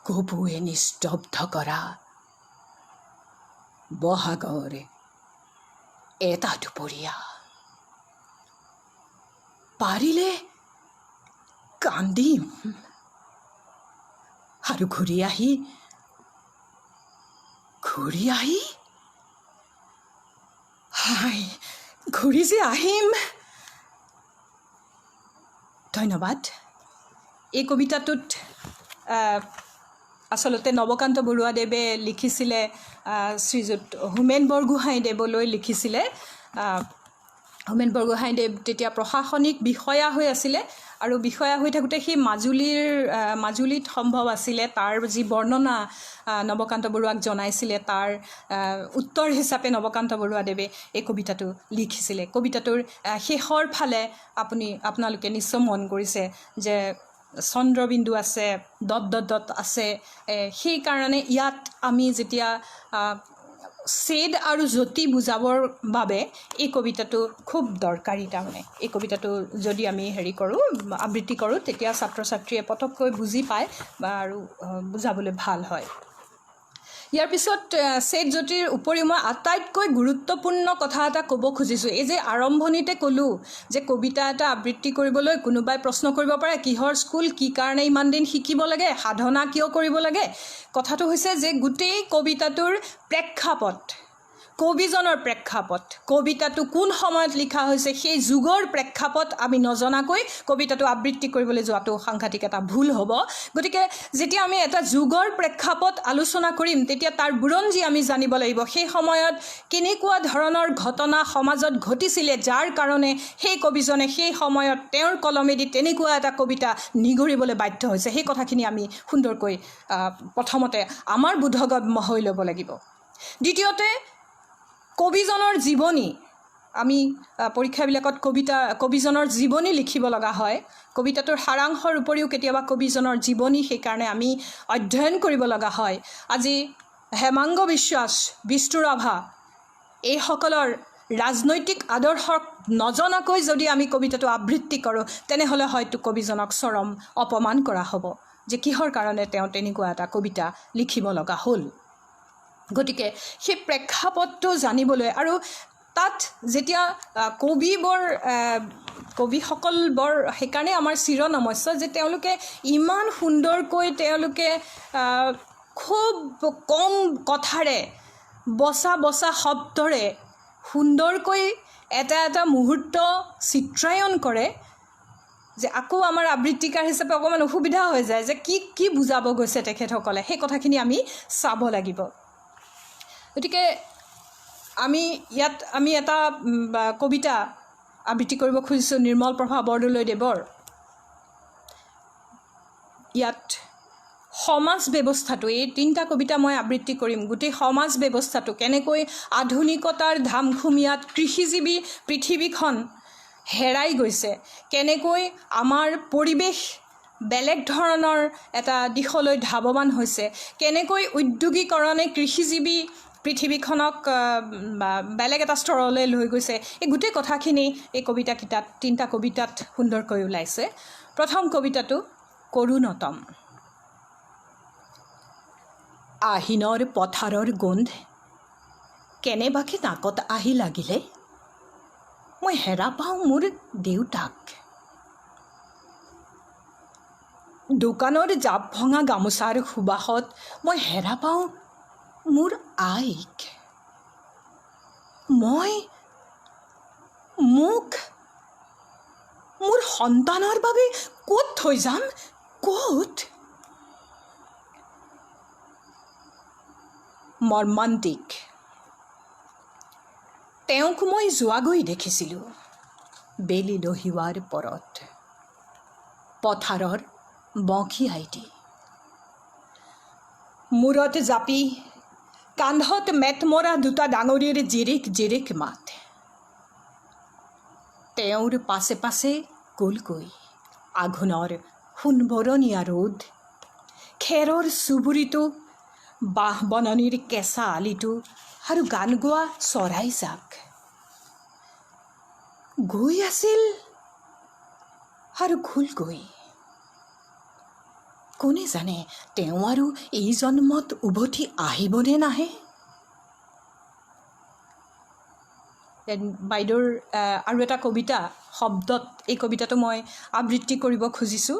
কবুৱে নিস্তব্ধ কৰা বহাগৰ এটা দুপৰীয়া। পাৰিলে কান্দিম আৰু ঘূৰি আহি হাই ঘূৰি যে আহিম। ধন্যবাদ। এই কবিতাটোত আচলতে নৱকান্ত বৰুৱাদেৱে লিখিছিলে, শ্ৰীযুত হোমেন বৰগোহাঁইদেৱলৈ লিখিছিলে। হোমেন বৰগোহাঁইদেৱ তেতিয়া প্ৰশাসনিক বিষয়া হৈ আছিলে আৰু বিষয়া হৈ থাকোঁতে সেই মাজুলীত সম্ভৱ আছিলে তাৰ যি বৰ্ণনা নৱকান্ত বৰুৱাক জনাইছিলে তাৰ উত্তৰ হিচাপে নৱকান্ত বৰুৱাদেৱে এই কবিতাটো লিখিছিলে। কবিতাটোৰ শেষৰ ফালে আপোনালোকে নিশ্চয় মন কৰিছে যে চন্দ্ৰবিন্দু আছে, ডট ডট ডট আছে। সেইকাৰণে ইয়াত আমি যেতিয়া ছেদ আৰু জ্যোতি বুজাবৰ বাবে এই কবিতাটো খুব দৰকাৰী। তাৰমানে এই কবিতাটো যদি আমি আবৃত্তি কৰোঁ তেতিয়া ছাত্ৰ ছাত্ৰীয়ে পটককৈ বুজি পায় আৰু বুজাবলৈ ভাল হয়। ইয়াৰ পিছত ছেদ জ্যোতিৰ উপৰিও মই আটাইতকৈ গুৰুত্বপূৰ্ণ কথা এটা ক'ব খুজিছোঁ। এই যে আৰম্ভণিতে ক'লোঁ যে কবিতা এটা আবৃত্তি কৰিবলৈ কোনোবাই প্ৰশ্ন কৰিব পাৰে কিহৰ স্কুল, কি কাৰণে ইমান দিন শিকিব লাগে, সাধনা কিয় কৰিব লাগে। কথাটো হৈছে যে গোটেই কবিতাটোৰ প্ৰেক্ষাপট, কবিজনৰ প্ৰেক্ষাপট, কবিতাটো কোন সময়ত লিখা হৈছে সেই যুগৰ প্ৰেক্ষাপট আমি নজনাকৈ কবিতাটো আবৃত্তি কৰিবলৈ যোৱাটো সাংঘাতিক এটা ভুল হ'ব। গতিকে যেতিয়া আমি এটা যুগৰ প্ৰেক্ষাপট আলোচনা কৰিম তেতিয়া তাৰ বুৰঞ্জী আমি জানিব লাগিব। সেই সময়ত কেনেকুৱা ধৰণৰ ঘটনা সমাজত ঘটিছিলে যাৰ কাৰণে সেই কবিজনে সেই সময়ত তেওঁৰ কলমেদি তেনেকুৱা এটা কবিতা নিগৰিবলৈ বাধ্য হৈছে, সেই কথাখিনি আমি সুন্দৰকৈ প্ৰথমতে আমাৰ বোধগম্য হৈ ল'ব লাগিব। দ্বিতীয়তে কবিজনৰ জীৱনী। আমি পৰীক্ষাবিলাকত কবিজনৰ জীৱনী লিখিব লগা হয়। কবিতাটোৰ সাৰাংশৰ উপৰিও কেতিয়াবা কবিজনৰ জীৱনী সেইকাৰণে আমি অধ্যয়ন কৰিব লগা হয়। আজি হেমাংগ বিশ্বাস, বিষ্টু ৰাভা এইসকলৰ ৰাজনৈতিক আদৰ্শক নজনাকৈ যদি আমি কবিতাটো আবৃত্তি কৰোঁ তেনেহ'লে হয়তো কবিজনক চৰম অপমান কৰা হ'ব যে কিহৰ কাৰণে তেওঁ তেনেকুৱা এটা কবিতা লিখিব লগা হ'ল। গতিকে সেই প্ৰেক্ষাপটটো জানিবলৈ আৰু তাত যেতিয়া কবিসকল বৰ সেইকাৰণে আমাৰ চিৰনমস্য যে তেওঁলোকে ইমান সুন্দৰকৈ খুব কম কথাৰে বচা বচা শব্দৰে সুন্দৰকৈ এটা এটা মুহূৰ্ত চিত্ৰায়ন কৰে যে আকৌ আমাৰ আবৃত্তিকাৰ হিচাপে অকণমান অসুবিধা হৈ যায় যে কি বুজাব গৈছে তেখেতসকলে, সেই কথাখিনি আমি চাব লাগিব। গতিকে আমি এটা কবিতা আবৃত্তি কৰিব খুজিছোঁ নিৰ্মল প্ৰভা বৰদলৈদেৱৰ। ইয়াত সমাজ ব্যৱস্থাটো, এই তিনিটা কবিতা মই আবৃত্তি কৰিম, গোটেই সমাজ ব্যৱস্থাটো কেনেকৈ আধুনিকতাৰ ধামখুমীয়াত কৃষিজীৱী পৃথিৱীখন হেৰাই গৈছে, কেনেকৈ আমাৰ পৰিৱেশ বেলেগ ধৰণৰ এটা দিশলৈ ধাৱমান হৈছে, কেনেকৈ উদ্যোগীকৰণে কৃষিজীৱী পৃথিৱীখনক বেলেগ এটা স্তৰলৈ লৈ গৈছে, এই গোটেই কথাখিনি এই কবিতাকেইটাত তিনিটা কবিতাত সুন্দৰকৈ ওলাইছে। প্ৰথম কবিতাটো কৰুণতম। আহিনৰ পথাৰৰ গোন্ধ কেনেবাকে নাকত আহি লাগিলে মই হেৰা পাওঁ মোৰ দেউতাক। দোকানৰ জাপ ভঙা গামোচাৰ সুবাসত মই হেৰা পাওঁ মোৰ আইক। মই মোক মোৰ সন্তানৰ বাবে ক'ত থৈ যাম, ক'ত? মৰ্মান্তিক তেওঁক মই যোৱাগৈ দেখিছিলোঁ বেলি লহিওৱাৰ পৰত পথাৰৰ বংশী আইটি মূৰত জাপি কান্ধত মেটমৰা দুটা ডাঙৰীৰ জিৰিক জিৰিক মাত তেওঁৰ পাছে পাছে গোলকৈ আঘোণৰ সোণবৰণীয়া ৰ'দ খেৰৰ চুবুৰিটো বাঁহ বননিৰ কেঁচা আলিটো আৰু গান গোৱা চৰাই জাক গৈ আছিল আৰু ঘূলগৈ কোনে জানে তেওঁ আৰু এই জন্মত উভতি আহিবনে নাহে বাইদেউৰ আৰু এটা কবিতা শব্দত এই কবিতাটো মই আবৃত্তি কৰিব খুজিছোঁ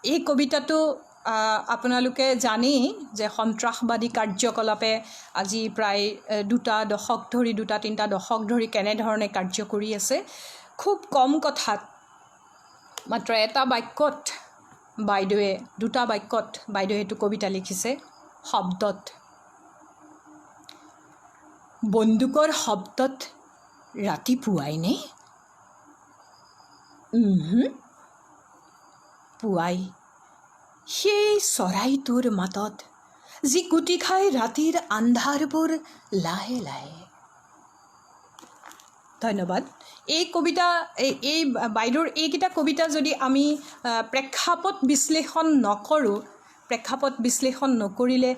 এই কবিতাটো আপোনালোকে জানেই যে সন্ত্ৰাসবাদী কাৰ্যকলাপে আজি প্ৰায় 2 দশক ধৰি 2-3 দশক ধৰি কেনেধৰণে কাৰ্য কৰি আছে খুব কম কথাত মাত্ৰ এটা বাক্যত বাইদেৱে 2টা বাক্যত বাইদেৱে এইটো কবিতা লিখিছে শব্দত বন্দুকৰ শব্দত ৰাতি পুৱাইনে পুৱাই সেই চৰাইটোৰ মাতত যি কুটি খাই ৰাতিৰ আন্ধাৰবোৰ লাহে লাহে ধন্যবাদ এই কবিতা এই বাইদেউৰ এইকেইটা কবিতা যদি আমি প্ৰেক্ষাপট বিশ্লেষণ নকৰিলে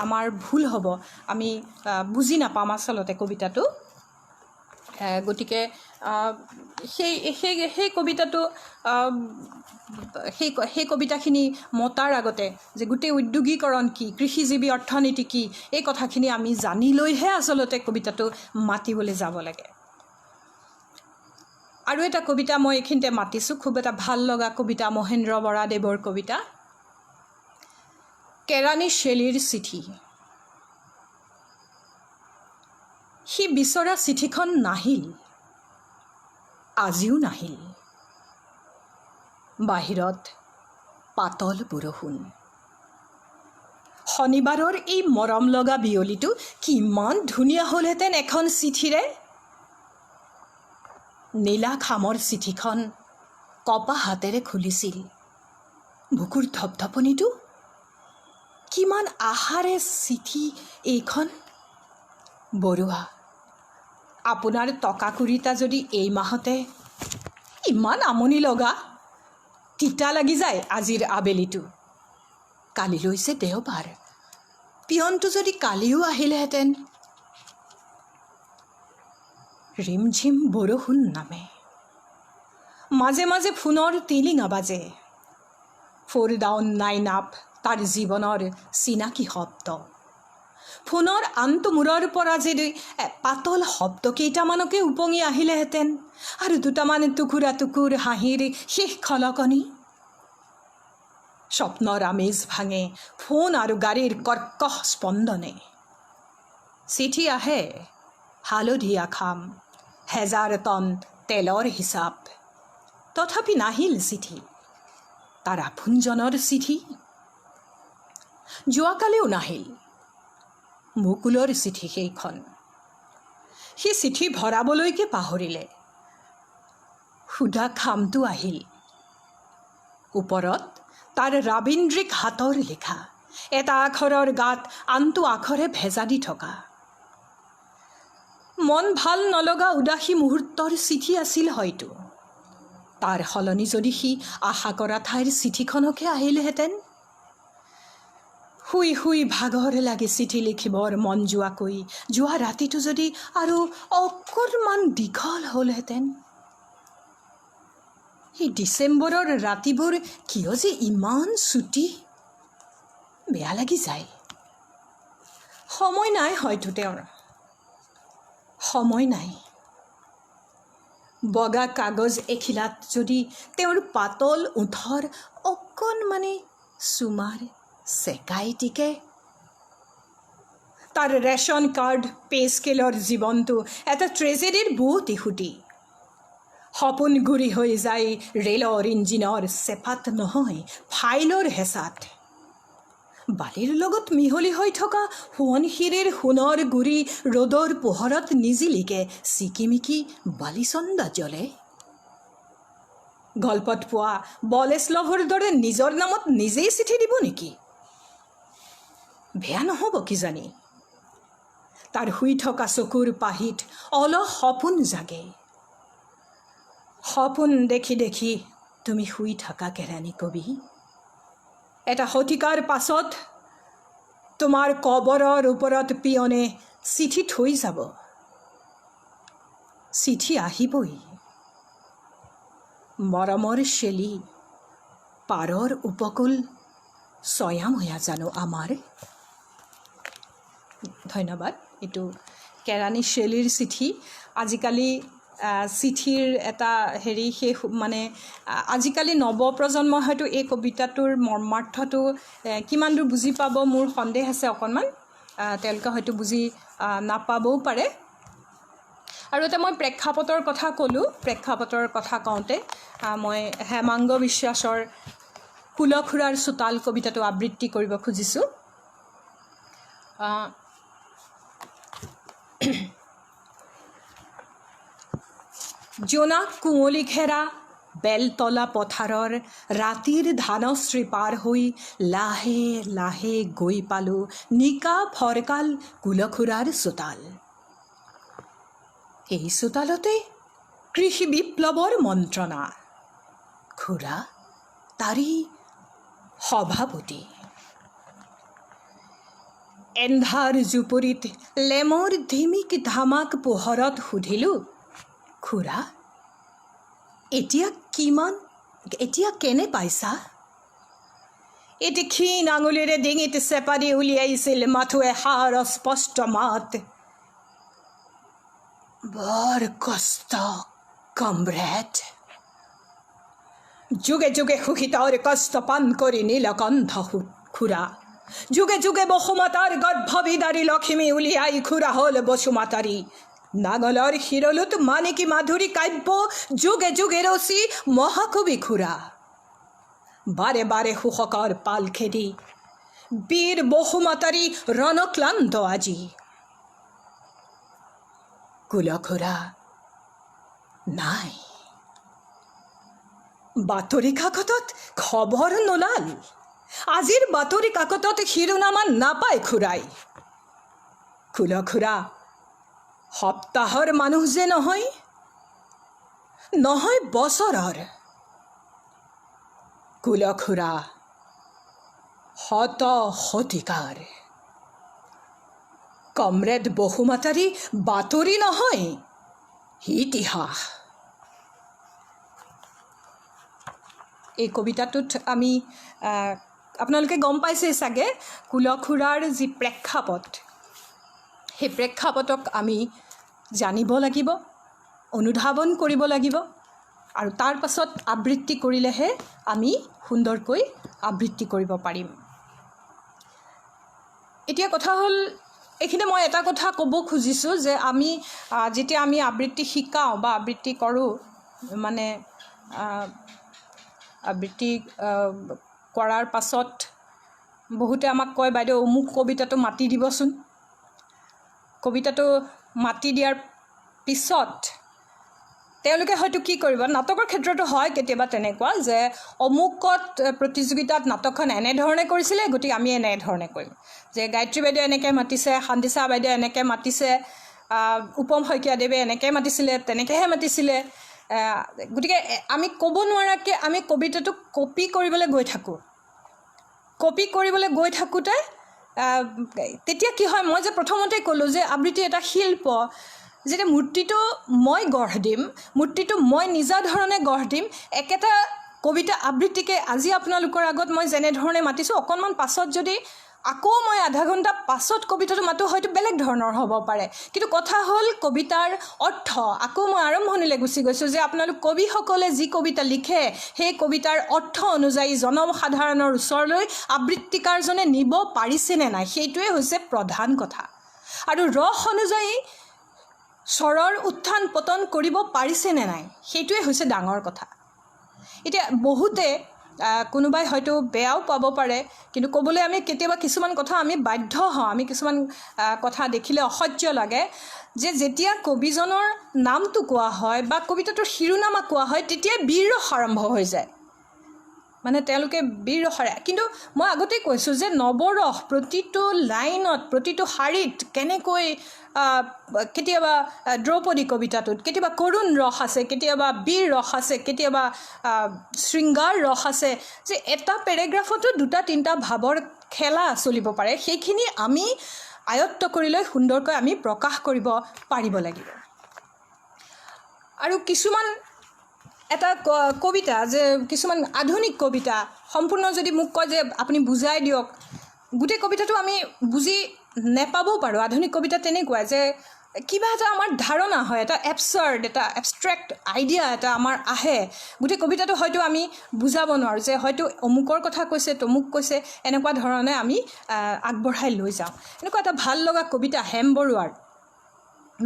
আমাৰ ভুল হ'ব আমি বুজি নাপাম আচলতে কবিতাটো গতিকে সেই কবিতাটো সেই কবিতাখিনি মতাৰ আগতে যে গোটেই উদ্যোগীকৰণ কি কৃষিজীৱী অৰ্থনীতি কি এই কথাখিনি আমি জানি লৈহে আচলতে কবিতাটো মাতিবলৈ যাব লাগে আৰু এটা কবিতা মই এইখিনিতে মাতিছোঁ খুব এটা ভাল লগা কবিতা মহেন্দ্ৰ বৰাদেৱৰ কবিতা কেৰাণী শেলীৰ চিঠি সি বিচৰা চিঠিখন নাহিল আজিও নাহিল বাহিৰত পাতল বৰষুণ শনিবাৰৰ এই মৰম লগা বিয়লিটো কিমান ধুনীয়া হ'লহেঁতেন এখন চিঠিৰে নীলা খামৰ চিঠিখন কপা হাতেৰে খুলিছিল বুকুৰ ধপধপনিটো কিমান আহাৰে চিঠি এইখন বৰুৱা আপোনাৰ টকা কুৰিটা যদি এই মাহতে ইমান আমনি লগা তিতা লাগি যায় আজিৰ আবেলিটো কালিলৈছে দেওবাৰ পিয়নটো যদি কালিও আহিলেহেঁতেন ৰিমঝিম বৰষুণ নামে মাজে মাজে ফোনৰ টিলিঙা বাজে 4 ডাউন 9 আপ তাৰ জীৱনৰ চিনাকি শব্দ ফোনৰ আন্তমূৰৰ পৰা যদি পাতল শব্দ কেইটামানকে উপঙি আহিলেহেঁতেন আৰু দুটামান টুকুৰা টুকুৰ হাঁহিৰ শেষ খলকনি স্বপ্নৰ আমেজ ভাঙে ফোন আৰু গাড়ীৰ কৰ্কশ স্পন্দনে চিঠি আহে হালধীয়া খাম 1000 টন তেলৰ হিচাপ তথাপি নাহিল চিঠি তাৰ আপোনজনৰ চিঠি যোৱাকালিও নাহিল মুকুলৰ চিঠি সেইখন সি চিঠি ভৰাবলৈকে পাহৰিলে সুধা খামটো আহিল ওপৰত তাৰ ৰাবীন্দ্ৰিক হাতৰ লিখা এটা আখৰৰ গাত আনটো আখৰে ভেজা দি থকা মন ভাল নলগা উদাসী মুহূৰ্তৰ চিঠি আছিল হয়তো তাৰ সলনি যদি সি আশা কৰা ঠাইৰ চিঠিখনকে আহিলেহেঁতেন শুই শুই ভাগৰ লাগে চিঠি লিখিবৰ মন যোৱাকৈ যোৱা ৰাতিটো যদি আৰু অকণমান দীঘল হ'লহেঁতেন এই ডিচেম্বৰৰ ৰাতিবোৰ কিয় যে ইমান ছুটি বেয়া লাগি যায় সময় নাই হয়তো তেওঁৰ সময় নাই বগা কাগজ এখিলাত যদি তেওঁৰ পাতল ওঠৰ অকণমানি চুমাৰ চেকাই টিকে তাৰ ৰেচন কাৰ্ড পে স্কেলৰ জীৱনটো এটা ট্ৰেজেডিৰ বহুত ইহুতি সপোন ঘূৰি হৈ যায় ৰেলৰ ইঞ্জিনৰ চেপাত নহয় ফাইলৰ হেঁচাত বালিৰ লগত মিহলি হৈ থকা সোৱণশিৰিৰ সোণৰ গুৰি ৰ'দৰ পোহৰত নিজিলিকে চিকিমিকি বালিচন্দা জ্বলে। গল্পত পোৱা বলেশ্লভৰ দৰে নিজৰ নামত নিজেই চিঠি দিব নেকি? বেয়া নহ'ব কিজানি। তাৰ শুই থকা চকুৰ পাহিত অলপ সপোন জাগে। সপোন দেখি দেখি তুমি শুই থাকা কেৰাণী কবি। এটা শতিকাৰ পাছত তোমাৰ কবৰৰ ওপৰত পিয়নে চিঠি থৈ যাব। চিঠি আহিবই। মৰমৰ শেলি পাৰৰ উপকূল ছয়াময়া জানো আমাৰ। ধন্যবাদ। এইটো কেৰাণী শেলিৰ চিঠি। আজিকালি চিঠিৰ এটা হেৰি শেষ মানে আজিকালি নৱপ্ৰজন্মই হয়তো এই কবিতাটোৰ মৰ্মাৰ্থটো কিমান দূৰ বুজি পাব মোৰ সন্দেহ আছে অকণমান। তেওঁলোকে হয়তো বুজি নাপাবও পাৰে। আৰু এটা মই প্ৰেক্ষাপটৰ কথা ক'লোঁ। প্ৰেক্ষাপটৰ কথা কওঁতে মই হেমাংগ বিশ্বাসৰ কুলখুৰাৰ চোতাল কবিতাটো আবৃত্তি কৰিব খুজিছোঁ। জোনাক কুঁৱলী ঘেৰা বেলতলা পথাৰৰ ৰাতিৰ ধানশ্ৰী পাৰ হৈ লাহে লাহে গৈ পালোঁ নিকা ফৰকাল কুলখুৰাৰ চোতাল। এই চোতালতে কৃষি বিপ্লৱৰ মন্ত্ৰণা। খুৰা তাৰি সভাপতি। এন্ধাৰ জুপুৰিত লেমৰ ধিমিক ধামাক পোহৰত সুধিলোঁ, খুৰা এতিয়া কেনে পাইছা? এটি ক্ষীণ আঙুলিৰে ডিঙিত চেপাৰি উলিয়াইছিল মাথো এষাৰ অস্পষ্ট মাত। বৰ কষ্ট কমৰেড। যুগে যুগে শোষিতৰ কষ্ট পান কৰি নীলকণ্ঠ খুৰা। যুগে যুগে বসুমাতাৰ গৰ্ভবিদাৰী লক্ষ্মী উলিয়াই খুৰা হ'ল বসুমাতাৰী। নাঙলৰ শিৰলোত মানিকী মাধুৰী কাব্য যুগে যুগে ৰচি মহাকবি খুৰা। বাৰে বাৰে শোষকৰ পাল খেদি বীৰ বসুমাতাৰী ৰণক্লান্ত আজি। কুলখুৰা নাই। বাতৰি কাকতত খবৰ নোলাল। আজিৰ বাতৰি কাকতত শিৰোনামা নাপায় খুৰাই। কুলখুৰা সপ্তাহৰ মানুহ যে নহয় বছৰৰ। কুলখুৰা শতিকাৰ। কমৰেড বসুমাতাৰী বাতৰি নহয় ইতিহাস। এই কবিতাটোত আমি আপোনালোকে গম পাইছেই চাগে কুলখুৰাৰ যি প্ৰেক্ষাপট, সেই প্ৰেক্ষাপটক আমি জানিব লাগিব, অনুধাৱন কৰিব লাগিব আৰু তাৰ পাছত আবৃত্তি কৰিলেহে আমি সুন্দৰকৈ আবৃত্তি কৰিব পাৰিম। এতিয়া কথা হ'ল এইখিনি মই এটা কথা ক'ব খুজিছোঁ যে যেতিয়া আমি আবৃত্তি শিকাওঁ বা আবৃত্তি কৰোঁ, মানে আবৃত্তি কৰাৰ পাছত বহুতে আমাক কয়, বাইদেউ অমুক কবিতাটো মাতি দিবচোন। কবিতাটো মাতি দিয়াৰ পিছত তেওঁলোকে হয়তো কি কৰিব, নাটকৰ ক্ষেত্ৰতো হয় কেতিয়াবা তেনেকুৱা যে অমুকত প্ৰতিযোগিতাত নাটকখন এনেধৰণে কৰিছিলে, গতিকে আমি এনেধৰণে কৰিম। যে গায়ত্ৰী বাইদেউ এনেকৈ মাতিছে, শান্তিছা বাইদেউ এনেকৈ মাতিছে, উপম শইকীয়াদেৱে এনেকৈ মাতিছিলে, তেনেকৈহে মাতিছিলে। গতিকে আমি ক'ব নোৱাৰাকৈ আমি কবিতাটোক কপি কৰিবলৈ গৈ থাকোঁ। কপি কৰিবলৈ গৈ থাকোঁতে তেতিয়া কি হয়, মই যে প্ৰথমতে ক'লোঁ যে আবৃত্তি এটা শিল্প। যেতিয়া মূৰ্তিটো মই গঢ় দিম, মূৰ্তিটো মই নিজা ধৰণে গঢ় দিম, একেটা কবিতা আবৃত্তিকে আজি আপোনালোকৰ আগত মই যেনেধৰণে মাতিছোঁ, অকণমান পাছত যদি আকৌ মই আধা ঘণ্টা পাছত কবিতাটো মাতোঁ, হয়তো বেলেগ ধৰণৰ হ'ব পাৰে। কিন্তু কথা হ'ল কবিতাৰ অৰ্থ। আকৌ মই আৰম্ভণিলৈ গুচি গৈছোঁ যে আপোনালোক কবিসকলে যি কবিতা লিখে, সেই কবিতাৰ অৰ্থ অনুযায়ী জনসাধাৰণৰ ওচৰলৈ আবৃত্তিকাৰজনে নিব পাৰিছেনে নাই, সেইটোৱে হৈছে প্ৰধান কথা। আৰু ৰস অনুযায়ী স্বৰৰ উত্থান পতন কৰিব পাৰিছেনে নাই, সেইটোৱে হৈছে ডাঙৰ কথা। এতিয়া বহুতে কোনোবাই হয়তো বেয়াও পাব পাৰে, কিন্তু ক'বলৈ আমি কেতিয়াবা কিছুমান কথা আমি বাধ্য হওঁ। আমি কিছুমান কথা দেখিলে অসহ্য লাগে যে যেতিয়া কবিজনৰ নামটো কোৱা হয় বা কবিতাটোৰ শিৰোনামা কোৱা হয় তেতিয়াই বীৰ ৰস আৰম্ভ হৈ যায়, মানে তেওঁলোকে বীৰ ৰসৰে। কিন্তু মই আগতেই কৈছোঁ যে নৱৰস প্ৰতিটো লাইনত প্ৰতিটো শাৰীত কেনেকৈ কেতিয়াবা দ্ৰৌপদী কবিতাটোত কেতিয়াবা কৰুণ ৰস আছে, কেতিয়াবা বীৰ ৰস আছে, কেতিয়াবা শৃংগাৰ ৰস আছে, যে এটা পেৰেগ্ৰাফতো 2-3টা ভাৱৰ খেলা চলিব পাৰে। সেইখিনি আমি আয়ত্ত কৰি লৈ সুন্দৰকৈ আমি প্ৰকাশ কৰিব পাৰিব লাগিব। আৰু কিছুমান এটা কবিতা যে কিছুমান আধুনিক কবিতা সম্পূৰ্ণ যদি মোক কয় যে আপুনি বুজাই দিয়ক, গোটেই কবিতাটো আমি বুজি নেপাবও পাৰোঁ। আধুনিক কবিতা তেনেকুৱা যে কিবা এটা আমাৰ ধাৰণা হয়, এটা এবচাৰ্ড, এটা এবষ্ট্ৰেক্ট আইডিয়া এটা আমাৰ আহে, গোটেই কবিতাটো হয়তো আমি বুজাব নোৱাৰোঁ, যে হয়তো অমুকৰ কথা কৈছে, তমুক কৈছে, এনেকুৱা ধৰণে আমি আগবঢ়াই লৈ যাওঁ। এনেকুৱা এটা ভাল লগা কবিতা হেম বৰুৱাৰ,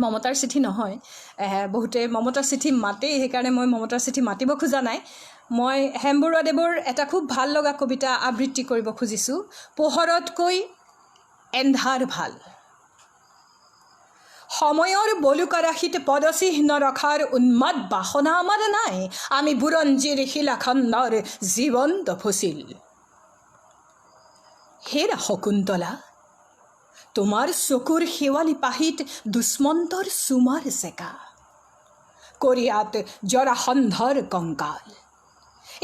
মমতাৰ চিঠি নহয়, বহুতে মমতাৰ চিঠি মাতেই, সেইকাৰণে মই মমতাৰ চিঠি মাতিব খোজা নাই। মই হেম বৰুৱাদেৱৰ এটা খুব ভাল লগা কবিতা আবৃত্তি কৰিব খুজিছোঁ, পোহৰতকৈ এন্ধাৰ ভাল। সময়ৰ বলুকাৰাশীত পদচিহ্ন ৰখাৰ উন্মাদ বাসনা আমাৰ নাই, আমি বুৰঞ্জীৰ শিলাখণ্ডৰ জীৱন্ত ফচিল। হেৰা শকুন্তলা, তোমাৰ চকুৰ শেৱালি পাহিত দুষ্মন্তৰ চুমাৰ চেকা, কোৰিয়াত জৰাসন্ধৰ কংকাল,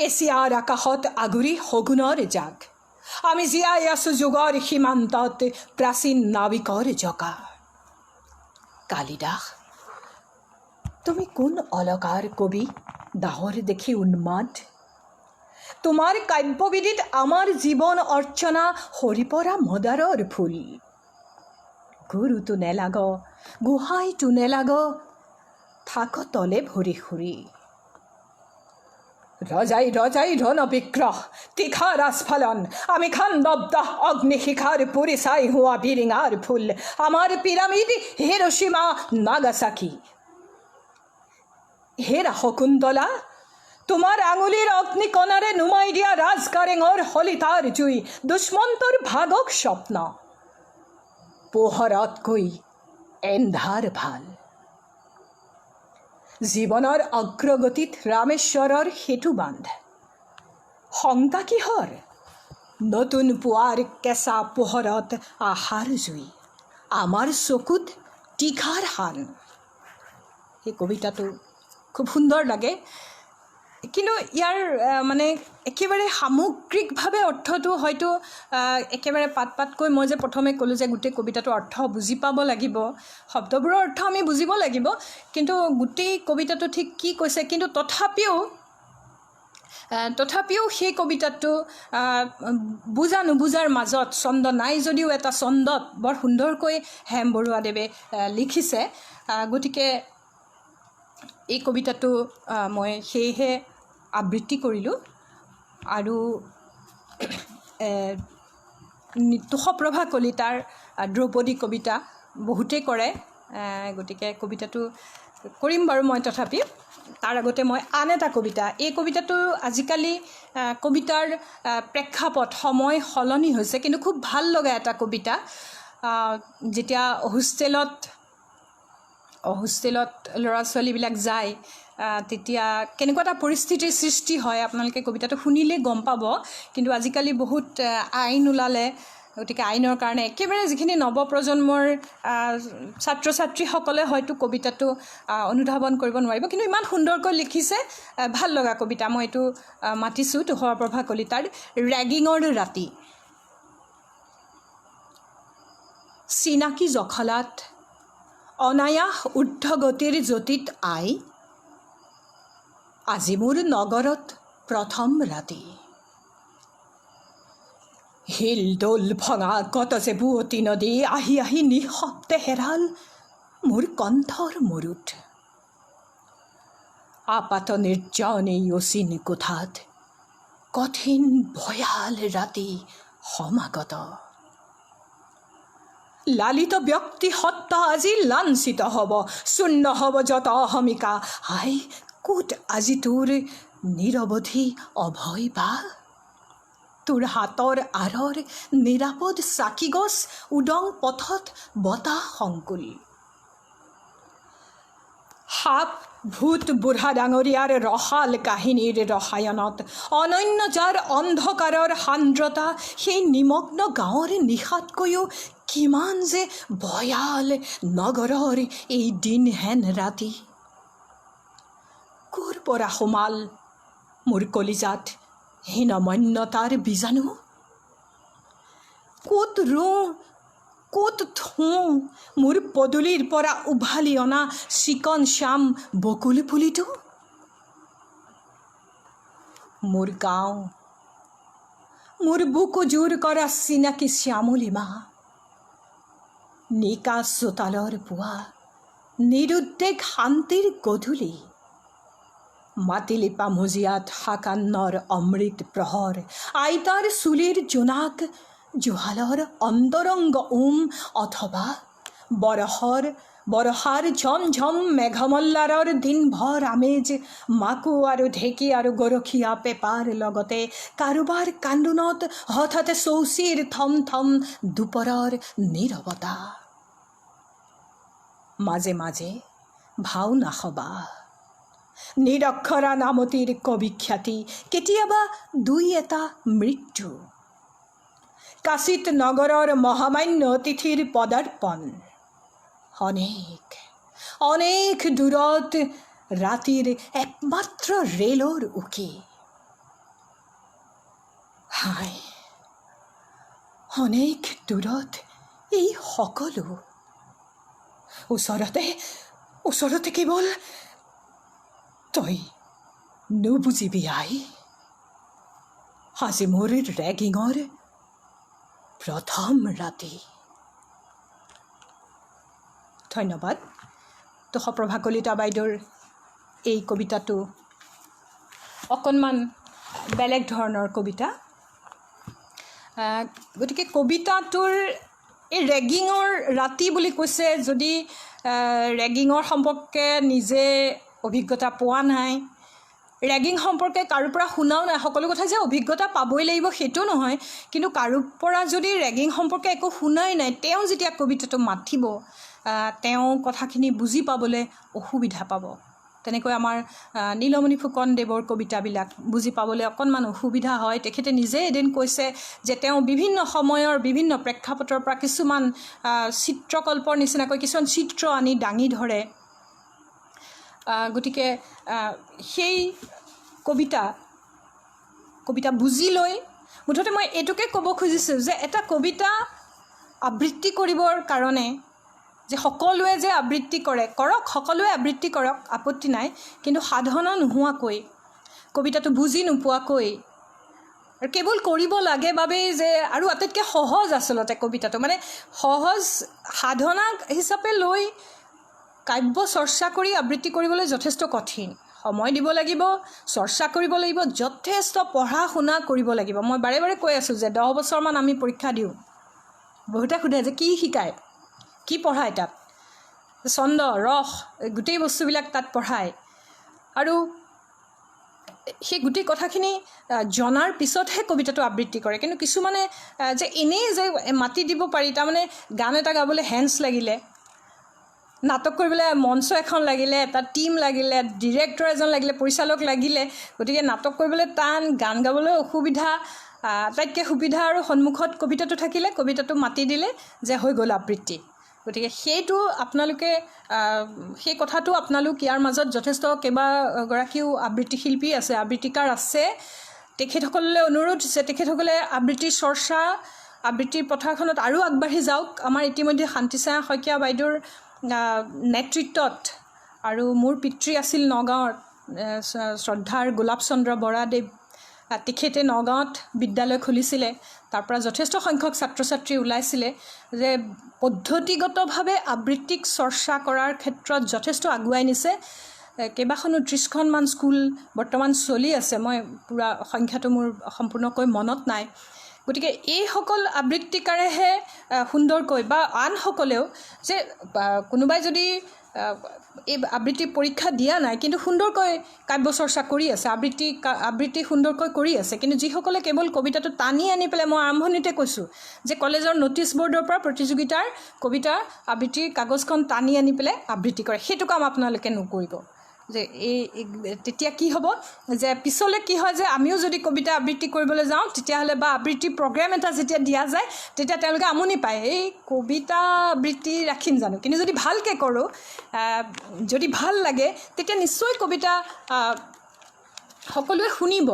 এছিয়াৰ আকাশত আগুৰি শগুনৰ জাক, আমি জীয়াই আছো যুগৰ সীমান্তত প্ৰাচীন নাবিকৰ জকা। কালিদাস, তুমি কোন অলকাৰ কবি দাহৰ দেখি উন্মাদ, তোমাৰ কাব্যবিদিত আমাৰ জীৱন অৰ্চনা সৰিপৰা মদাৰৰ ফুল। গুৰুটো নেলাগ, গোহাঁইটো নেলাগ, থাক তলে ভৰি খুৰি। ৰজাই ৰজাই ৰণবিগ্ৰহ তীখাৰ আস্ফালন, আমি খান্দব্দাহ অগ্নিশিখাৰ পুৰি চাই হোৱা বিৰিঙাৰ ফুল, আমাৰ পিৰামিড হিৰোশ্বিমা নাগাসাকি। হেৰা শকুন্তলা, তোমাৰ আঙুলিৰ অগ্নিকণাৰে নুমাই দিয়া ৰাজকাৰেঙৰ হলিতাৰ জুই, দুষ্মন্তৰ ভাগক স্বপ্ন, পোহৰতকৈ এন্ধাৰ ভাল। জীৱনৰ অগ্ৰগতিত ৰামেশ্বৰৰ সেতু বান্ধ, শংকা কিহৰ, নতুন পুৱাৰ কেঁচা পোহৰত আশাৰ জুই, আমাৰ চকুত তীখাৰ শান। সেই কবিতাটো খুব সুন্দৰ লাগে, কিন্তু ইয়াৰ মানে একেবাৰে সামগ্ৰিকভাৱে অৰ্থটো হয়তো একেবাৰে পাতকৈ মই যে প্ৰথমে ক'লোঁ যে গোটেই কবিতাটোৰ অৰ্থ বুজি পাব লাগিব, শব্দবোৰৰ অৰ্থ আমি বুজিব লাগিব, কিন্তু গোটেই কবিতাটো ঠিক কি কৈছে, কিন্তু তথাপিও সেই কবিতাটো বুজা নুবুজাৰ মাজত ছন্দ নাই যদিও এটা ছন্দত বৰ সুন্দৰকৈ হেম বৰুৱাদেৱে লিখিছে। গতিকে এই কবিতাটো মই সেয়েহে আবৃত্তি কৰিলোঁ। আৰু তুষপ্ৰভা কলিতাৰ দ্ৰৌপদী কবিতা বহুতেই কৰে, গতিকে কবিতাটো কৰিম বাৰু মই। তথাপি তাৰ আগতে মই আন এটা কবিতা, এই কবিতাটো আজিকালি কবিতাৰ প্ৰেক্ষাপট সময় সলনি হৈছে, কিন্তু খুব ভাল লগা এটা কবিতা। যেতিয়া হোষ্টেলত ল'ৰা ছোৱালীবিলাক যায় তেতিয়া কেনেকুৱা এটা পৰিস্থিতিৰ সৃষ্টি হয় আপোনালোকে কবিতাটো শুনিলেই গম পাব। কিন্তু আজিকালি বহুত আইন ওলালে, গতিকে আইনৰ কাৰণে একেবাৰে যিখিনি নৱপ্ৰজন্মৰ ছাত্ৰ ছাত্ৰীসকলে হয়তো কবিতাটো অনুধাৱন কৰিব নোৱাৰিব, কিন্তু ইমান সুন্দৰকৈ লিখিছে, ভাল লগা কবিতা। মই এইটো মাতিছোঁ তুষপ্ৰভা কলিতাৰ ৰেগিঙৰ ৰাতি। চিনাকি জখলাত অনায়াস ঊৰ্ধ্বগতিৰ জ্যোতিত আই, আজি মোৰ নগৰত প্ৰথম ৰাতি। শিল দোল ভঙা কত যে বুৱতী নদী, আহি আহি নিঃশব্দে হেৰাল মোৰ কণ্ঠৰ মৰুত। আপাত নিৰ্জনে অচিন কোঠাত, কঠিন ভয়াল ৰাতি সমাগত। লালিত ব্যক্তি সত্তা আজি লাঞ্ছিত হ'ব, শূন্য হ'ব যত অহমিকা। আই ক'ত আজি তোৰ নিৰৱধি অভয় বা তোৰ হাতৰ আঁৰৰ নিৰাপদ চাকিগছ উদং পথত বতাহ সংকুল সাপ ভূত বুঢ়া ডাঙৰীয়াৰ ৰসাল কাহিনীৰ ৰসায়নত অনন্য যাৰ অন্ধকাৰৰ সান্দ্ৰতা সেই নিমগ্ন গাঁৱৰ নিশাতকৈও কিমান যে ভয়াল নগৰৰ এই দিনহেন ৰাতি ক'ৰ পৰা সোমাল মোৰ কলিজাত হীনমন্যতাৰ বীজাণু ক'ত ৰোঁ ক'ত থওঁ মোৰ পদূলিৰ পৰা উভালি অনা চিকন শ্যাম বকুল পুলিটো মোৰ গাঁও মোৰ বুকু জোৰ কৰা চিনাকি শ্যামলিমা নিকা চোতালৰ পুৱা নিৰুদ্বেগ শান্তিৰ গধূলি মাতিলিপা মজিয়াত সাকান্নৰ অমৃত প্ৰহৰ আইতাৰ চুলিৰ জোনাক জুহালৰ অন্তৰংগ অথবা বৰষাৰ ঝমঝম মেঘমল্লাৰৰ দিনভৰ আমেজ মাকু আৰু ঢেঁকী আৰু গৰখীয়া পেপাৰ লগতে কাৰোবাৰ কান্দোনত হঠাতে চৌচিৰ থম থম দুপৰৰ নীৰৱতা মাজে মাজে ভাও নাখবা নিৰক্ষৰা নামতিৰ কবিখ্যাতি কেতিয়াবা দুই এটা মৃত্যু কাশীত নগৰৰ মহামান্য অতিথিৰ পদাৰ্পণ অনেক অনেক দূৰত ৰাতিৰ একমাত্ৰ ৰেলৰ উকি হায় অনেক দূৰত এই সকলো ওচৰতে কেৱল তই নুবুজিবি আই আজি মোৰ ৰেগিঙৰ প্ৰথম ৰাতি ধন্যবাদ তোষপ্ৰভা কলিতা বাইদেউৰ এই কবিতাটো অকণমান বেলেগ ধৰণৰ কবিতা গতিকে কবিতাটোৰ এই ৰেগিঙৰ ৰাতি বুলি কৈছে যদি ৰেগিঙৰ সম্পৰ্কে নিজে অভিজ্ঞতা পোৱা নাই ৰেগিং সম্পৰ্কে কাৰোৰ পৰা শুনাও নাই সকলো কথা যে অভিজ্ঞতা পাবই লাগিব সেইটো নহয় কিন্তু কাৰোৰ পৰা যদি ৰেগিং সম্পৰ্কে একো শুনাই নাই তেওঁ যেতিয়া কবিতাটো মাতিব তেওঁ কথাখিনি বুজি পাবলৈ অসুবিধা পাব তেনেকৈ আমাৰ নীলমণি ফুকনদেৱৰ কবিতাবিলাক বুজি পাবলৈ অকণমান অসুবিধা হয় তেখেতে নিজে এদিন কৈছে যে তেওঁ বিভিন্ন সময়ৰ বিভিন্ন প্ৰেক্ষাপটৰ পৰা কিছুমান চিত্ৰকল্পৰ নিচিনাকৈ কিছুমান চিত্ৰ আনি দাঙি ধৰে গতিকে সেই কবিতা বুজি লৈ মুঠতে মই এইটোকে ক'ব খুজিছোঁ যে এটা কবিতা আবৃত্তি কৰিবৰ কাৰণে যে সকলোৱে যে আবৃত্তি কৰক সকলোৱে আবৃত্তি কৰক আপত্তি নাই কিন্তু সাধনা নোহোৱাকৈ কবিতাটো বুজি নোপোৱাকৈ আৰু কেৱল কৰিব লাগে বাবেই যে আৰু আটাইতকৈ সহজ আচলতে কবিতাটো মানে সহজ সাধনা হিচাপে লৈ কাব্য চৰ্চা কৰি আবৃত্তি কৰিবলৈ যথেষ্ট কঠিন সময় দিব লাগিব চৰ্চা কৰিব লাগিব যথেষ্ট পঢ়া শুনা কৰিব লাগিব মই বাৰে বাৰে কৈ আছোঁ যে 10 বছৰমান আমি পৰীক্ষা দিওঁ বহুতে সোধে যে কি শিকায় কি পঢ়ায় তাত ছন্দ ৰস গোটেই বস্তুবিলাক তাত পঢ়ায় আৰু সেই গোটেই কথাখিনি জনাৰ পিছতহে কবিতাটো আবৃত্তি কৰে কিন্তু কিছুমানে যে এনেই যে মাতি দিব পাৰি তাৰমানে গান এটা গাবলৈ হেণ্ডছ লাগিলে নাটক কৰিবলৈ মঞ্চ এখন লাগিলে এটা টিম লাগিলে ডিৰেক্টৰ এজন লাগিলে পৰিচালক লাগিলে গতিকে নাটক কৰিবলৈ টান গান গাবলৈ অসুবিধা আটাইতকৈ সুবিধা আৰু সন্মুখত কবিতাটো থাকিলে কবিতাটো মাতি দিলে যে হৈ গ'ল আবৃত্তি গতিকে সেইটো আপোনালোকে সেই কথাটো আপোনালোক ইয়াৰ মাজত যথেষ্ট কেইবাগৰাকীও আবৃত্তি শিল্পী আছে আবৃত্তিকাৰ আছে তেখেতসকললৈ অনুৰোধ যে তেখেতসকলে আবৃত্তিৰ চৰ্চা আবৃত্তিৰ পথাৰখনত আৰু আগবাঢ়ি যাওক আমাৰ ইতিমধ্যে শান্তিছায়া শইকীয়া বাইদেউৰ নেতৃত্বত আৰু মোৰ পিতৃ আছিল নগাঁৱৰ শ্ৰদ্ধাৰ গোলাপ চন্দ্ৰ বৰাদেৱ তেখেতে নগাঁৱত বিদ্যালয় খুলিছিলে তাৰ পৰা যথেষ্ট সংখ্যক ছাত্ৰ ছাত্ৰী ওলাইছিলে যে পদ্ধতিগতভাৱে আবৃত্তিক চৰ্চা কৰাৰ ক্ষেত্ৰত যথেষ্ট আগুৱাই নিছে কেইবাখনো 30খনমান স্কুল বৰ্তমান চলি আছে মই পুৰা সংখ্যাটো মোৰ সম্পূৰ্ণকৈ মনত নাই গতিকে এইসকল আবৃত্তিকাৰেহে সুন্দৰকৈ বা আনসকলেও যে কোনোবাই যদি এই আবৃত্তি পৰীক্ষা দিয়া নাই কিন্তু সুন্দৰকৈ কাব্য চৰ্চা কৰি আছে, আবৃত্তি সুন্দৰকৈ কৰি আছে। কিন্তু যিসকলে কেৱল কবিতাটো টানি আনি পেলাই, মই আৰম্ভণিতে কৈছোঁ যে কলেজৰ ন'টিছ বৰ্ডৰ পৰা প্ৰতিযোগিতাৰ কবিতা আবৃত্তিৰ কাগজখন টানি আনি পেলাই আবৃত্তি কৰে, সেইটো কাম আপোনালোকে নকৰিব। যে তেতিয়া কি হ'ব যে পিছলৈ কি হয় যে আমিও যদি কবিতা আবৃত্তি কৰিবলৈ যাওঁ তেতিয়াহ'লে বা আবৃত্তি প্ৰগ্ৰেম এটা যেতিয়া দিয়া যায় তেতিয়া তেওঁলোকে আমনি পায়, এই কবিতা আবৃত্তি ৰাখিম জানো। কিন্তু যদি ভালকৈ কৰোঁ, যদি ভাল লাগে তেতিয়া নিশ্চয় কবিতা সকলোৱে শুনিব।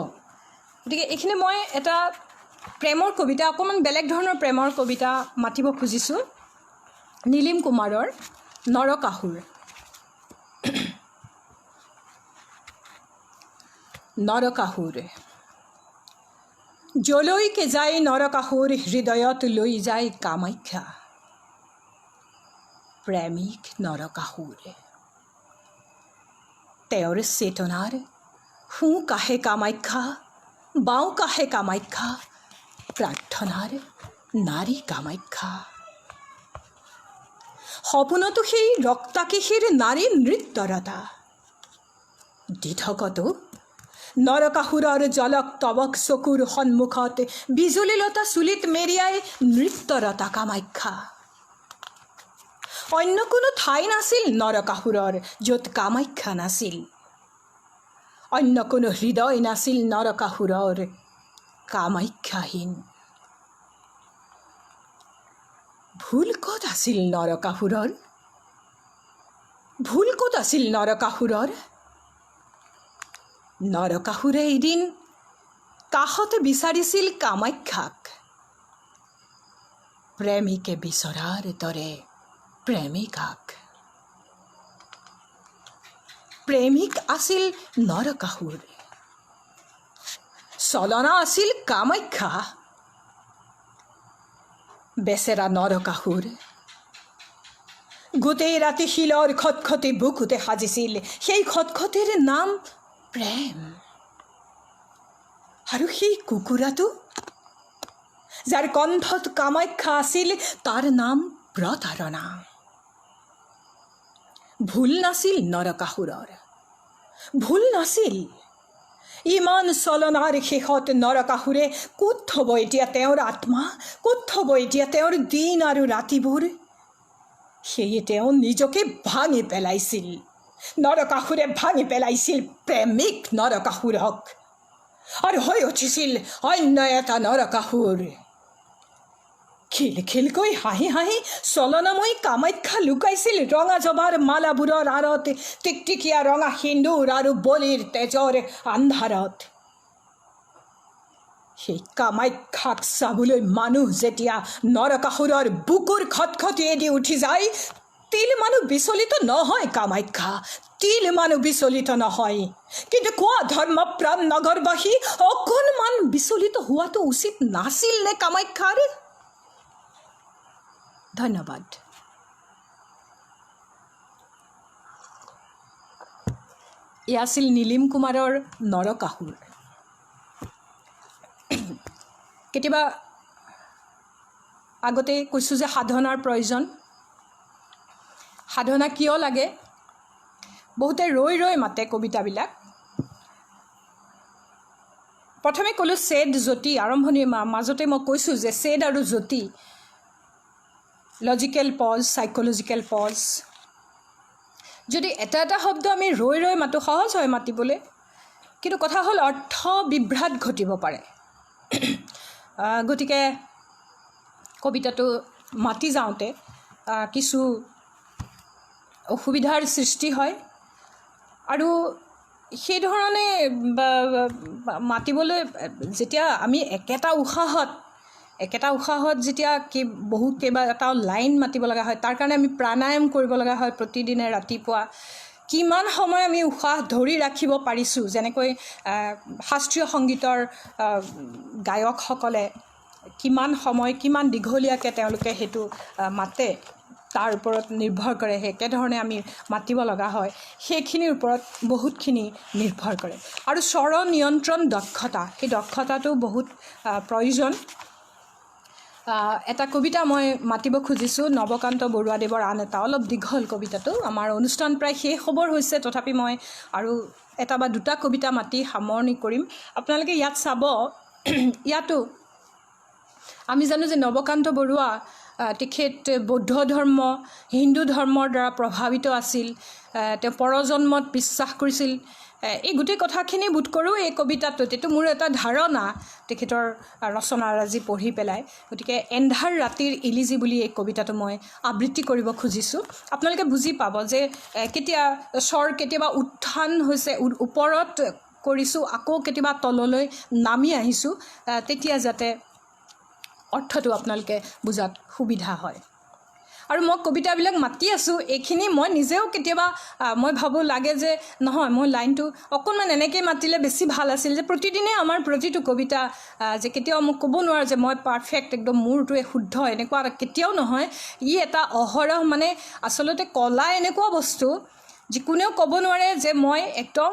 গতিকে এইখিনি মই এটা প্ৰেমৰ কবিতা, অকণমান বেলেগ ধৰণৰ প্ৰেমৰ কবিতা মাতিব খুজিছোঁ, নীলিম কুমাৰৰ নৰকাসুৰ। নৰকাসুৰ যলৈকে যায় নৰকাসুৰ, হৃদয়ত লৈ যায় কামাখ্যা। প্ৰেমিক নৰকাসুৰ তেওঁৰ চেতনাৰ সোঁ কাষে কামাখ্যা, বাওঁ কাষে কামাখ্যা, প্ৰাৰ্থনাৰ নাৰী কামাখ্যা। সপোনতো সেই ৰক্তাকেশীৰ নাৰী নৃত্যৰতা, দিঠকতো নৰকাসুৰৰ জলক তবক চকুৰ সন্মুখত বিজুলীলতা চুলিত মেৰিয়াই নৃত্যৰতা কামাখ্যা। অন্য কোনো ঠাই নাছিল নৰকাসুৰৰ য'ত কামাখ্যা নাছিল, অন্য কোনো হৃদয় নাছিল নৰকাসুৰৰ কামাখ্যাহীন। ভুল ক'ত আছিল নৰকাসুৰৰ, ভুল ক'ত আছিল নৰকাসুৰৰ? নৰকাসুৰে এদিন কাষতে বিচাৰিছিল কামাখ্যাক, প্ৰেমিকে বিচৰাৰ দৰে প্ৰেমিকাক। প্ৰেমিক আছিল নৰকাসুৰ, চলনা আছিল কামাখ্যা। বেচেৰা নৰকাসুৰ গোটেই ৰাতি শিলৰ খটখটি বুকুতে সাজিছিল, সেই খটখটিৰ নাম প্ৰেম। আৰু সেই কুকুৰাটো যাৰ কণ্ঠত কামাখ্যা আছিল, তাৰ নাম প্ৰতাৰণা। ভুল নাছিল নৰকাসুৰৰ, ভুল নাছিল। ইমান চলনাৰ শেষত নৰকাসুৰে ক'ত থ'ব এতিয়া তেওঁৰ আত্মা, ক'ত থ'ব এতিয়া তেওঁৰ দিন আৰু ৰাতিবোৰ? সেয়ে তেওঁ নিজকে ভাঙি পেলাইছিল, নৰকাসুৰে ভাঙি পেলাইছিল প্ৰেমিক নৰকাসুৰক, আৰু হৈ উঠিছিল অন্য এটা নৰকাসুৰ। খিলখিলকৈ হাঁহি হাঁহি চলনাময়ী কামাখ্যা লুকাইছিল ৰঙা জবাৰ মালাবোৰৰ আঁৰত, টিকটিকীয়া ৰঙা সিন্দুৰ আৰু বলিৰ তেজৰ আন্ধাৰত। সেই কামাখ্যাক চাবলৈ মানুহ যেতিয়া নৰকাসুৰৰ বুকুৰ খটখটিয়েদি উঠি যায়, তিল মানুহ বিচলিত নহয় কামাখ্যা, তিল মানুহ বিচলিত নহয়। কিন্তু কোৱা ধৰ্মপ্ৰাণ নগৰবাসী, অকণমান বিচলিত হোৱাটো উচিত নাছিল নে কামাখ্যাৰ? ধন্যবাদ। এয়া আছিল নীলিম কুমাৰৰ নৰকাসুৰ। কেতিয়াবা আগতে কৈছোঁ যে সাধনাৰ প্ৰয়োজন। সাধনা কিয় লাগে? বহুতে ৰৈ ৰৈ মাতে কবিতাবিলাক। প্ৰথমে ক'লোঁ চেদ জ্যোতি, আৰম্ভণিৰ মাজতে মই কৈছোঁ যে চেদ আৰু জ্যোতি, লজিকেল পজ, চাইক'লজিকেল পজ। যদি এটা এটা শব্দ আমি ৰৈ ৰৈ মাতোঁ, সহজ হয় মাতিবলৈ, কিন্তু কথা হ'ল অৰ্থ বিভ্ৰাট ঘটিব পাৰে। গতিকে কবিতাটো মাতি যাওঁতে কিছু অসুবিধাৰ সৃষ্টি হয়, আৰু সেইধৰণে মাতিবলৈ যেতিয়া আমি একেটা উশাহত যেতিয়া কেইবাটাও লাইন মাতিব লগা হয়, তাৰ কাৰণে আমি প্ৰাণায়াম কৰিব লগা হয় প্ৰতিদিনে ৰাতিপুৱা। কিমান সময় আমি উশাহ ধৰি ৰাখিব পাৰিছোঁ, যেনেকৈ শাস্ত্ৰীয় সংগীতৰ গায়কসকলে কিমান সময়, কিমান দীঘলীয়াকৈ তেওঁলোকে সেইটো মাতে, তাৰ ওপৰত নিৰ্ভৰ কৰে। একেধৰণে আমি মাতিব লগা হয়, সেইখিনিৰ ওপৰত বহুতখিনি নিৰ্ভৰ কৰে। আৰু স্বৰ নিয়ন্ত্ৰণ দক্ষতা, সেই দক্ষতাটো বহুত প্ৰয়োজন। এটা কবিতা মই মাতিব খুজিছোঁ নৱকান্ত বৰুৱাদেৱৰ আন এটা অলপ দীঘল কবিতাটো আমাৰ অনুষ্ঠান প্ৰায় শেষ হ'বৰ হৈছে তথাপি মই আৰু এটা বা দুটা কবিতা মাতি সামৰণি কৰিম আপোনালোকে ইয়াত চাব ইয়াতো আমি জানো যে নৱকান্ত বৰুৱা তেখেত বৌদ্ধ ধৰ্ম হিন্দু ধৰ্মৰ দ্বাৰা প্ৰভাৱিত আছিল তেওঁ পৰজন্মত বিশ্বাস কৰিছিল এই গোটেই কথাখিনি বোধ কৰোঁ এই কবিতাটোত এইটো মোৰ এটা ধাৰণা তেখেতৰ ৰচনাৰাজি পঢ়ি পেলাই গতিকে এন্ধাৰ ৰাতিৰ ইলিজি বুলি এই কবিতাটো মই আবৃত্তি কৰিব খুজিছোঁ আপোনালোকে বুজি পাব যে কেতিয়া স্বৰ কেতিয়াবা উত্থান হৈছে ওপৰত কৰিছোঁ আকৌ কেতিয়াবা তললৈ নামি আহিছোঁ তেতিয়া যাতে অৰ্থটো আপোনালোকে বুজাত সুবিধা হয় আৰু মই কবিতাবিলাক মাতি আছোঁ এইখিনি মই নিজেও কেতিয়াবা মই ভাবোঁ লাগে যে নহয় মই লাইনটো অকণমান এনেকৈ মাতিলে বেছি ভাল আছিল যে প্ৰতিদিনে আমাৰ প্ৰতিটো কবিতা যে কেতিয়াও মোক ক'ব নোৱাৰোঁ যে মই পাৰফেক্ট একদম মোৰটোৱে শুদ্ধ এনেকুৱা কেতিয়াও নহয় ই এটা অহৰহ মানে আচলতে কলা এনেকুৱা বস্তু যিকোনেও ক'ব নোৱাৰে যে মই একদম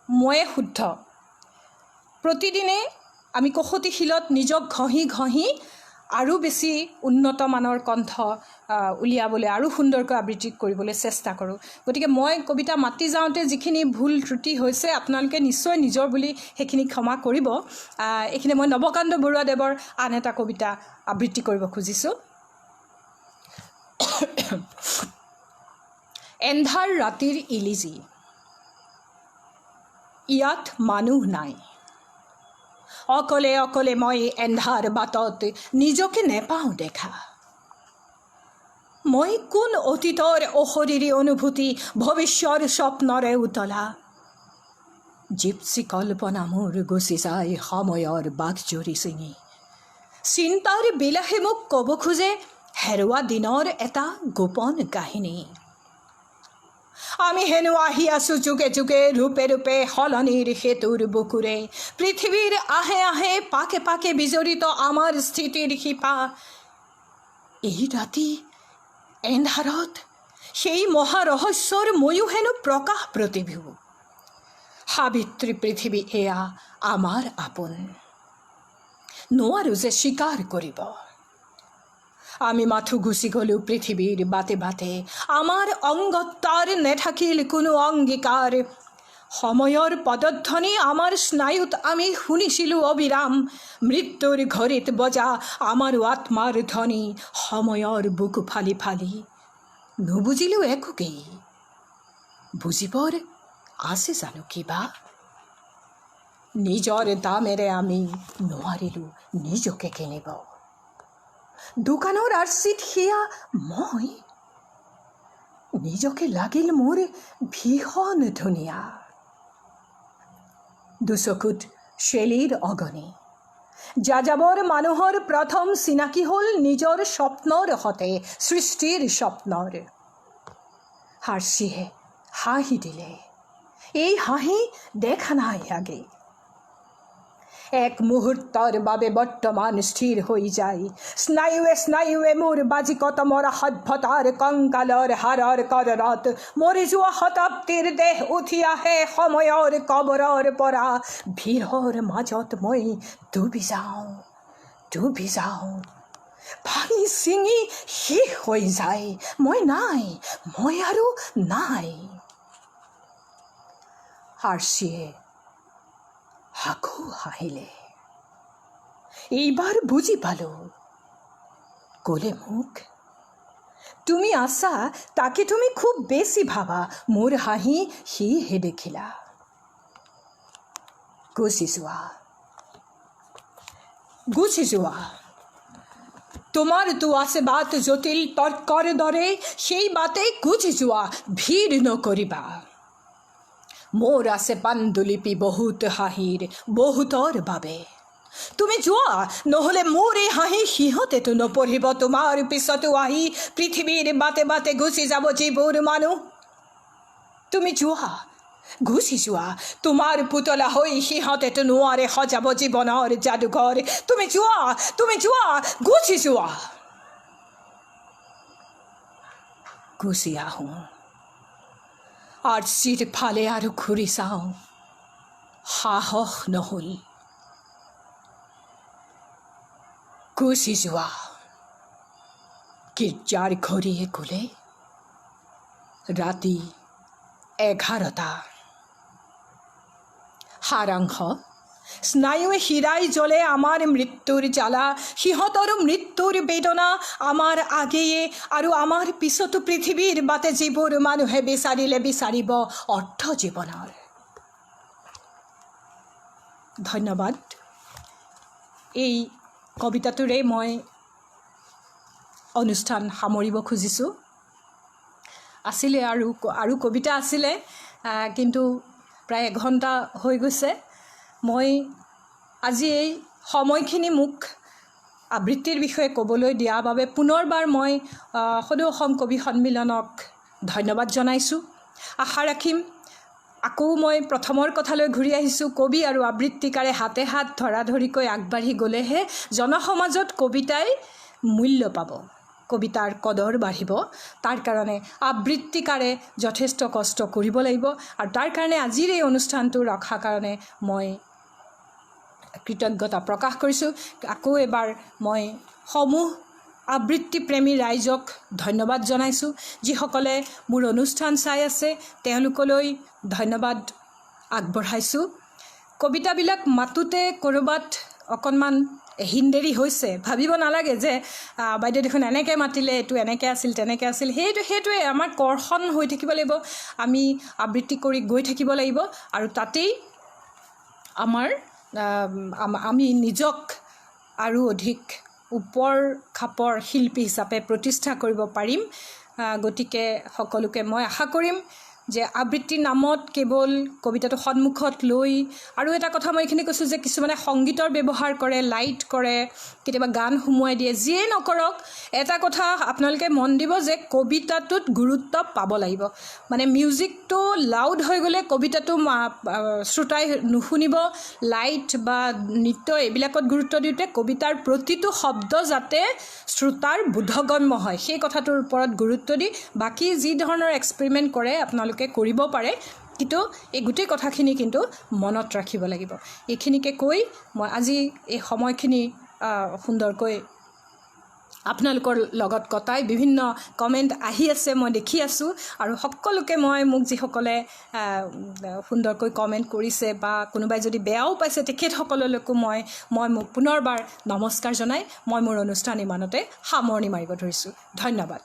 ময়ে শুদ্ধ প্ৰতিদিনে আমি কষটিশীলত নিজক ঘঁহি আৰু বেছি উন্নত মানৰ কণ্ঠ উলিয়াবলৈ আৰু সুন্দৰকৈ আবৃত্তি কৰিবলৈ চেষ্টা কৰোঁ গতিকে মই কবিতা মাতি যাওঁতে যিখিনি ভুল ত্ৰুটি হৈছে আপোনালোকে নিশ্চয় নিজৰ বুলি সেইখিনি ক্ষমা কৰিব এইখিনি মই নৱকান্ত বৰুৱাদেৱৰ আন এটা কবিতা আবৃত্তি কৰিব খুজিছোঁ এন্ধাৰ ৰাতিৰ ইলিজি ইয়াত মানুহ নাই অকলে অকলে মই এন্ধাৰ বাটত নিজকে নেপাওঁ দেখা মই কোন অতীতৰ অশৰীৰী অনুভূতি ভৱিষ্যৰ স্বপ্নৰে উতলা জিপচি কল্পনা মোৰ গুচি যায় সময়ৰ বাঘজৰি ছিঙি চিন্তাৰ বিলাসে মোক ক'ব খোজে হেৰুৱা দিনৰ এটা গোপন কাহিনী আমি হেনো আহি আছোঁ যুগে যুগে ৰূপে ৰূপে সলনিৰ সেতুৰ বুকুৰে পৃথিৱীৰ আহে আহে পাকে পাকে বিজড়িত আমাৰ স্থিতিৰ শিপা এই ৰাতি এন্ধাৰত সেই মহাৰহস্যৰ ময়ো হেনো প্ৰকাশ প্ৰতিভূ সাবিত্ৰী পৃথিৱী এয়া আমাৰ আপোন নোৱাৰোঁ যে স্বীকাৰ কৰিব আমি মাথো গুচি গ'লো পৃথিৱীৰ বাটে বাটে আমাৰ অংগত তাৰ নেথাকিল কোনো অংগীকাৰ সময়ৰ পদধ্বনি আমাৰ স্নায়ুত আমি শুনিছিলোঁ অবিৰাম মৃত্যুৰ ঘড়ীত বজা আমাৰ আত্মাৰ ধ্বনি সময়ৰ বুকু ফালি ফালি নুবুজিলোঁ একোকেই বুজিবৰ আছে জানো কিবা নিজৰ দামেৰে আমি নোৱাৰিলোঁ নিজকে কিনিব দোকানৰ আৰ্চিত সেয়া মই নিজকে লাগিল মোৰ ভীষণ ধুনীয়া দুচকুত শেলীৰ অগণি যাযাবৰ মানুহৰ প্ৰথম চিনাকি হ'ল নিজৰ স্বপ্নৰ সতে সৃষ্টিৰ স্বপ্নৰ হাৰ্চিয়ে হাঁহি দিলে এই হাঁহি দেখা নাই আগে এক মুহূৰ্তৰ বাবে বৰ্তমান স্থিৰ হৈ যায় স্নায়ুৱে স্নায়ুৱে মোৰ বাজিকত মৰা সভ্যতাৰ কংকালৰ হাড়ৰ কৰত মৰি যোৱা শতাব্দীৰ দেহ উঠি আহে সময়ৰ কবৰৰ পৰা ভিৰৰ মাজত মই ডুবি যাওঁ ভাঙি ছিঙি শেষ হৈ যায় মই আৰু নাই হাৰ্চিয়ে আকৌ হাঁহিলে এইবাৰ বুজি পালোঁ ক'লে মোক তুমি আছা তাকে তুমি খুব বেছি ভাবা মোৰ হাঁহি সিহে দেখিলা গুচি যোৱা তোমাৰতো আছে বাট জটিল তৰ্কৰ দৰে সেই বাটে গুচি যোৱা ভিৰ নকৰিবা মোৰ আছে পাণ্ডুলিপি বহুত হাঁহিৰ বহুতৰ বাবে তুমি যোৱা নহ'লে মোৰ এই হাঁহি সিহঁতেতো নপঢ়িব তোমাৰ পিছতো আহি পৃথিৱীৰ বাটে বাটে গুচি যাব যিবোৰ মানুহ তুমি গুচি যোৱা তোমাৰ পুতলা হৈ সিহঁতেতো নোৱাৰে সজাব জীৱনৰ যাদুঘৰ তুমি যোৱা গুচি আহোঁ আৰ্চিৰ ফালে আৰু ঘূৰি চাওঁ সাহস নহ'ল গুচি যোৱা গীৰ্জাৰ ঘড়ীয়ে ক'লে ৰাতি 11টা। সাৰাংশ: স্নায়ুৱে হীৰাই জ্বলে আমাৰ মৃত্যুৰ জ্বালা, সিহঁতৰো মৃত্যুৰ বেদনা আমাৰ আগেয়ে আৰু আমাৰ পিছতো পৃথিৱীৰ বাটে যিবোৰ মানুহে বিচাৰিলে বিচাৰিব অৰ্থ জীৱনৰ। ধন্যবাদ। এই কবিতাটোৰে মই অনুষ্ঠান সামৰিব খুজিছোঁ। আছিলে আৰু কবিতা আছিলে, কিন্তু প্ৰায় 1 ঘণ্টা হৈ গৈছে। মই আজি এই সময়খিনি মোক আবৃত্তিৰ বিষয়ে ক'বলৈ দিয়াৰ বাবে পুনৰবাৰ মই সদৌ অসম কবি সন্মিলনক ধন্যবাদ জনাইছোঁ। আশা ৰাখিম আকৌ মই প্ৰথমৰ কথালৈ ঘূৰি আহিছোঁ। কবি আৰু আবৃত্তিকাৰে হাতে হাত ধৰাধৰিকৈ আগবাঢ়ি গ'লেহে জনসমাজত কবিতাই মূল্য পাব, কবিতাৰ কদৰ বাঢ়িব। তাৰ কাৰণে আবৃত্তিকাৰে যথেষ্ট কষ্ট কৰিব লাগিব, আৰু তাৰ কাৰণে আজিৰ এই অনুষ্ঠানটো ৰখাৰ কাৰণে মই কৃতজ্ঞতা প্ৰকাশ কৰিছোঁ। আকৌ এবাৰ মই সমূহ আবৃত্তিপ্ৰেমী ৰাইজক ধন্যবাদ জনাইছোঁ। যিসকলে মোৰ অনুষ্ঠান চাই আছে তেওঁলোকলৈ ধন্যবাদ আগবঢ়াইছোঁ। কবিতাবিলাক মাতোতে ক'ৰবাত অকণমান হিন্দেৰী হৈছে। ভাবিব নালাগে যে বাইদেউ দেখোন এনেকৈ মাতিলে, এইটো এনেকৈ আছিল তেনেকৈ আছিল। সেইটোৱে আমাৰ কৰ্ষণ হৈ থাকিব লাগিব। আমি আবৃত্তি কৰি গৈ থাকিব লাগিব, আৰু তাতেই আমি নিজক আৰু অধিক ওপৰ খাপৰ শিল্পী হিচাপে প্ৰতিষ্ঠা কৰিব পাৰিম। গতিকে সকলোকে মই আশা কৰিম যে আবৃত্তিৰ নামত কেৱল কবিতাটো সন্মুখত লৈ, আৰু এটা কথা মই এইখিনি কৈছোঁ যে কিছুমানে সংগীতৰ ব্যৱহাৰ কৰে, লাইট কৰে, কেতিয়াবা গান সুমুৱাই দিয়ে। যিয়ে নকৰক, এটা কথা আপোনালোকে মন দিব যে কবিতাটোত গুৰুত্ব পাব লাগিব। মানে মিউজিকটো লাউড হৈ গ'লে কবিতাটো শ্ৰোতাই নুশুনিব। লাইট বা নৃত্য এইবিলাকত গুৰুত্ব দিওঁতে কবিতাৰ প্ৰতিটো শব্দ যাতে শ্ৰোতাৰ বোধগম্য হয়, সেই কথাটোৰ ওপৰত গুৰুত্ব দি বাকী যি ধৰণৰ এক্সপেৰিমেণ্ট কৰে আপোনালোকে কৰিব পাৰে, কিন্তু এই গোটেই কথাখিনি কিন্তু মনত ৰাখিব লাগিব। এইখিনিকে কৈ মই আজি এই সময়খিনি সুন্দৰকৈ আপোনালোকৰ লগত কটাই বিভিন্ন কমেণ্ট আহি আছে, মই দেখি আছোঁ। আৰু সকলোকে মোক যিসকলে সুন্দৰকৈ কমেণ্ট কৰিছে বা কোনোবাই যদি বেয়াও পাইছে তেখেতসকললৈকো মই মোক পুনৰবাৰ নমস্কাৰ জনাই মই মোৰ অনুষ্ঠান ইমানতে সামৰণি মাৰিব ধৰিছোঁ। ধন্যবাদ।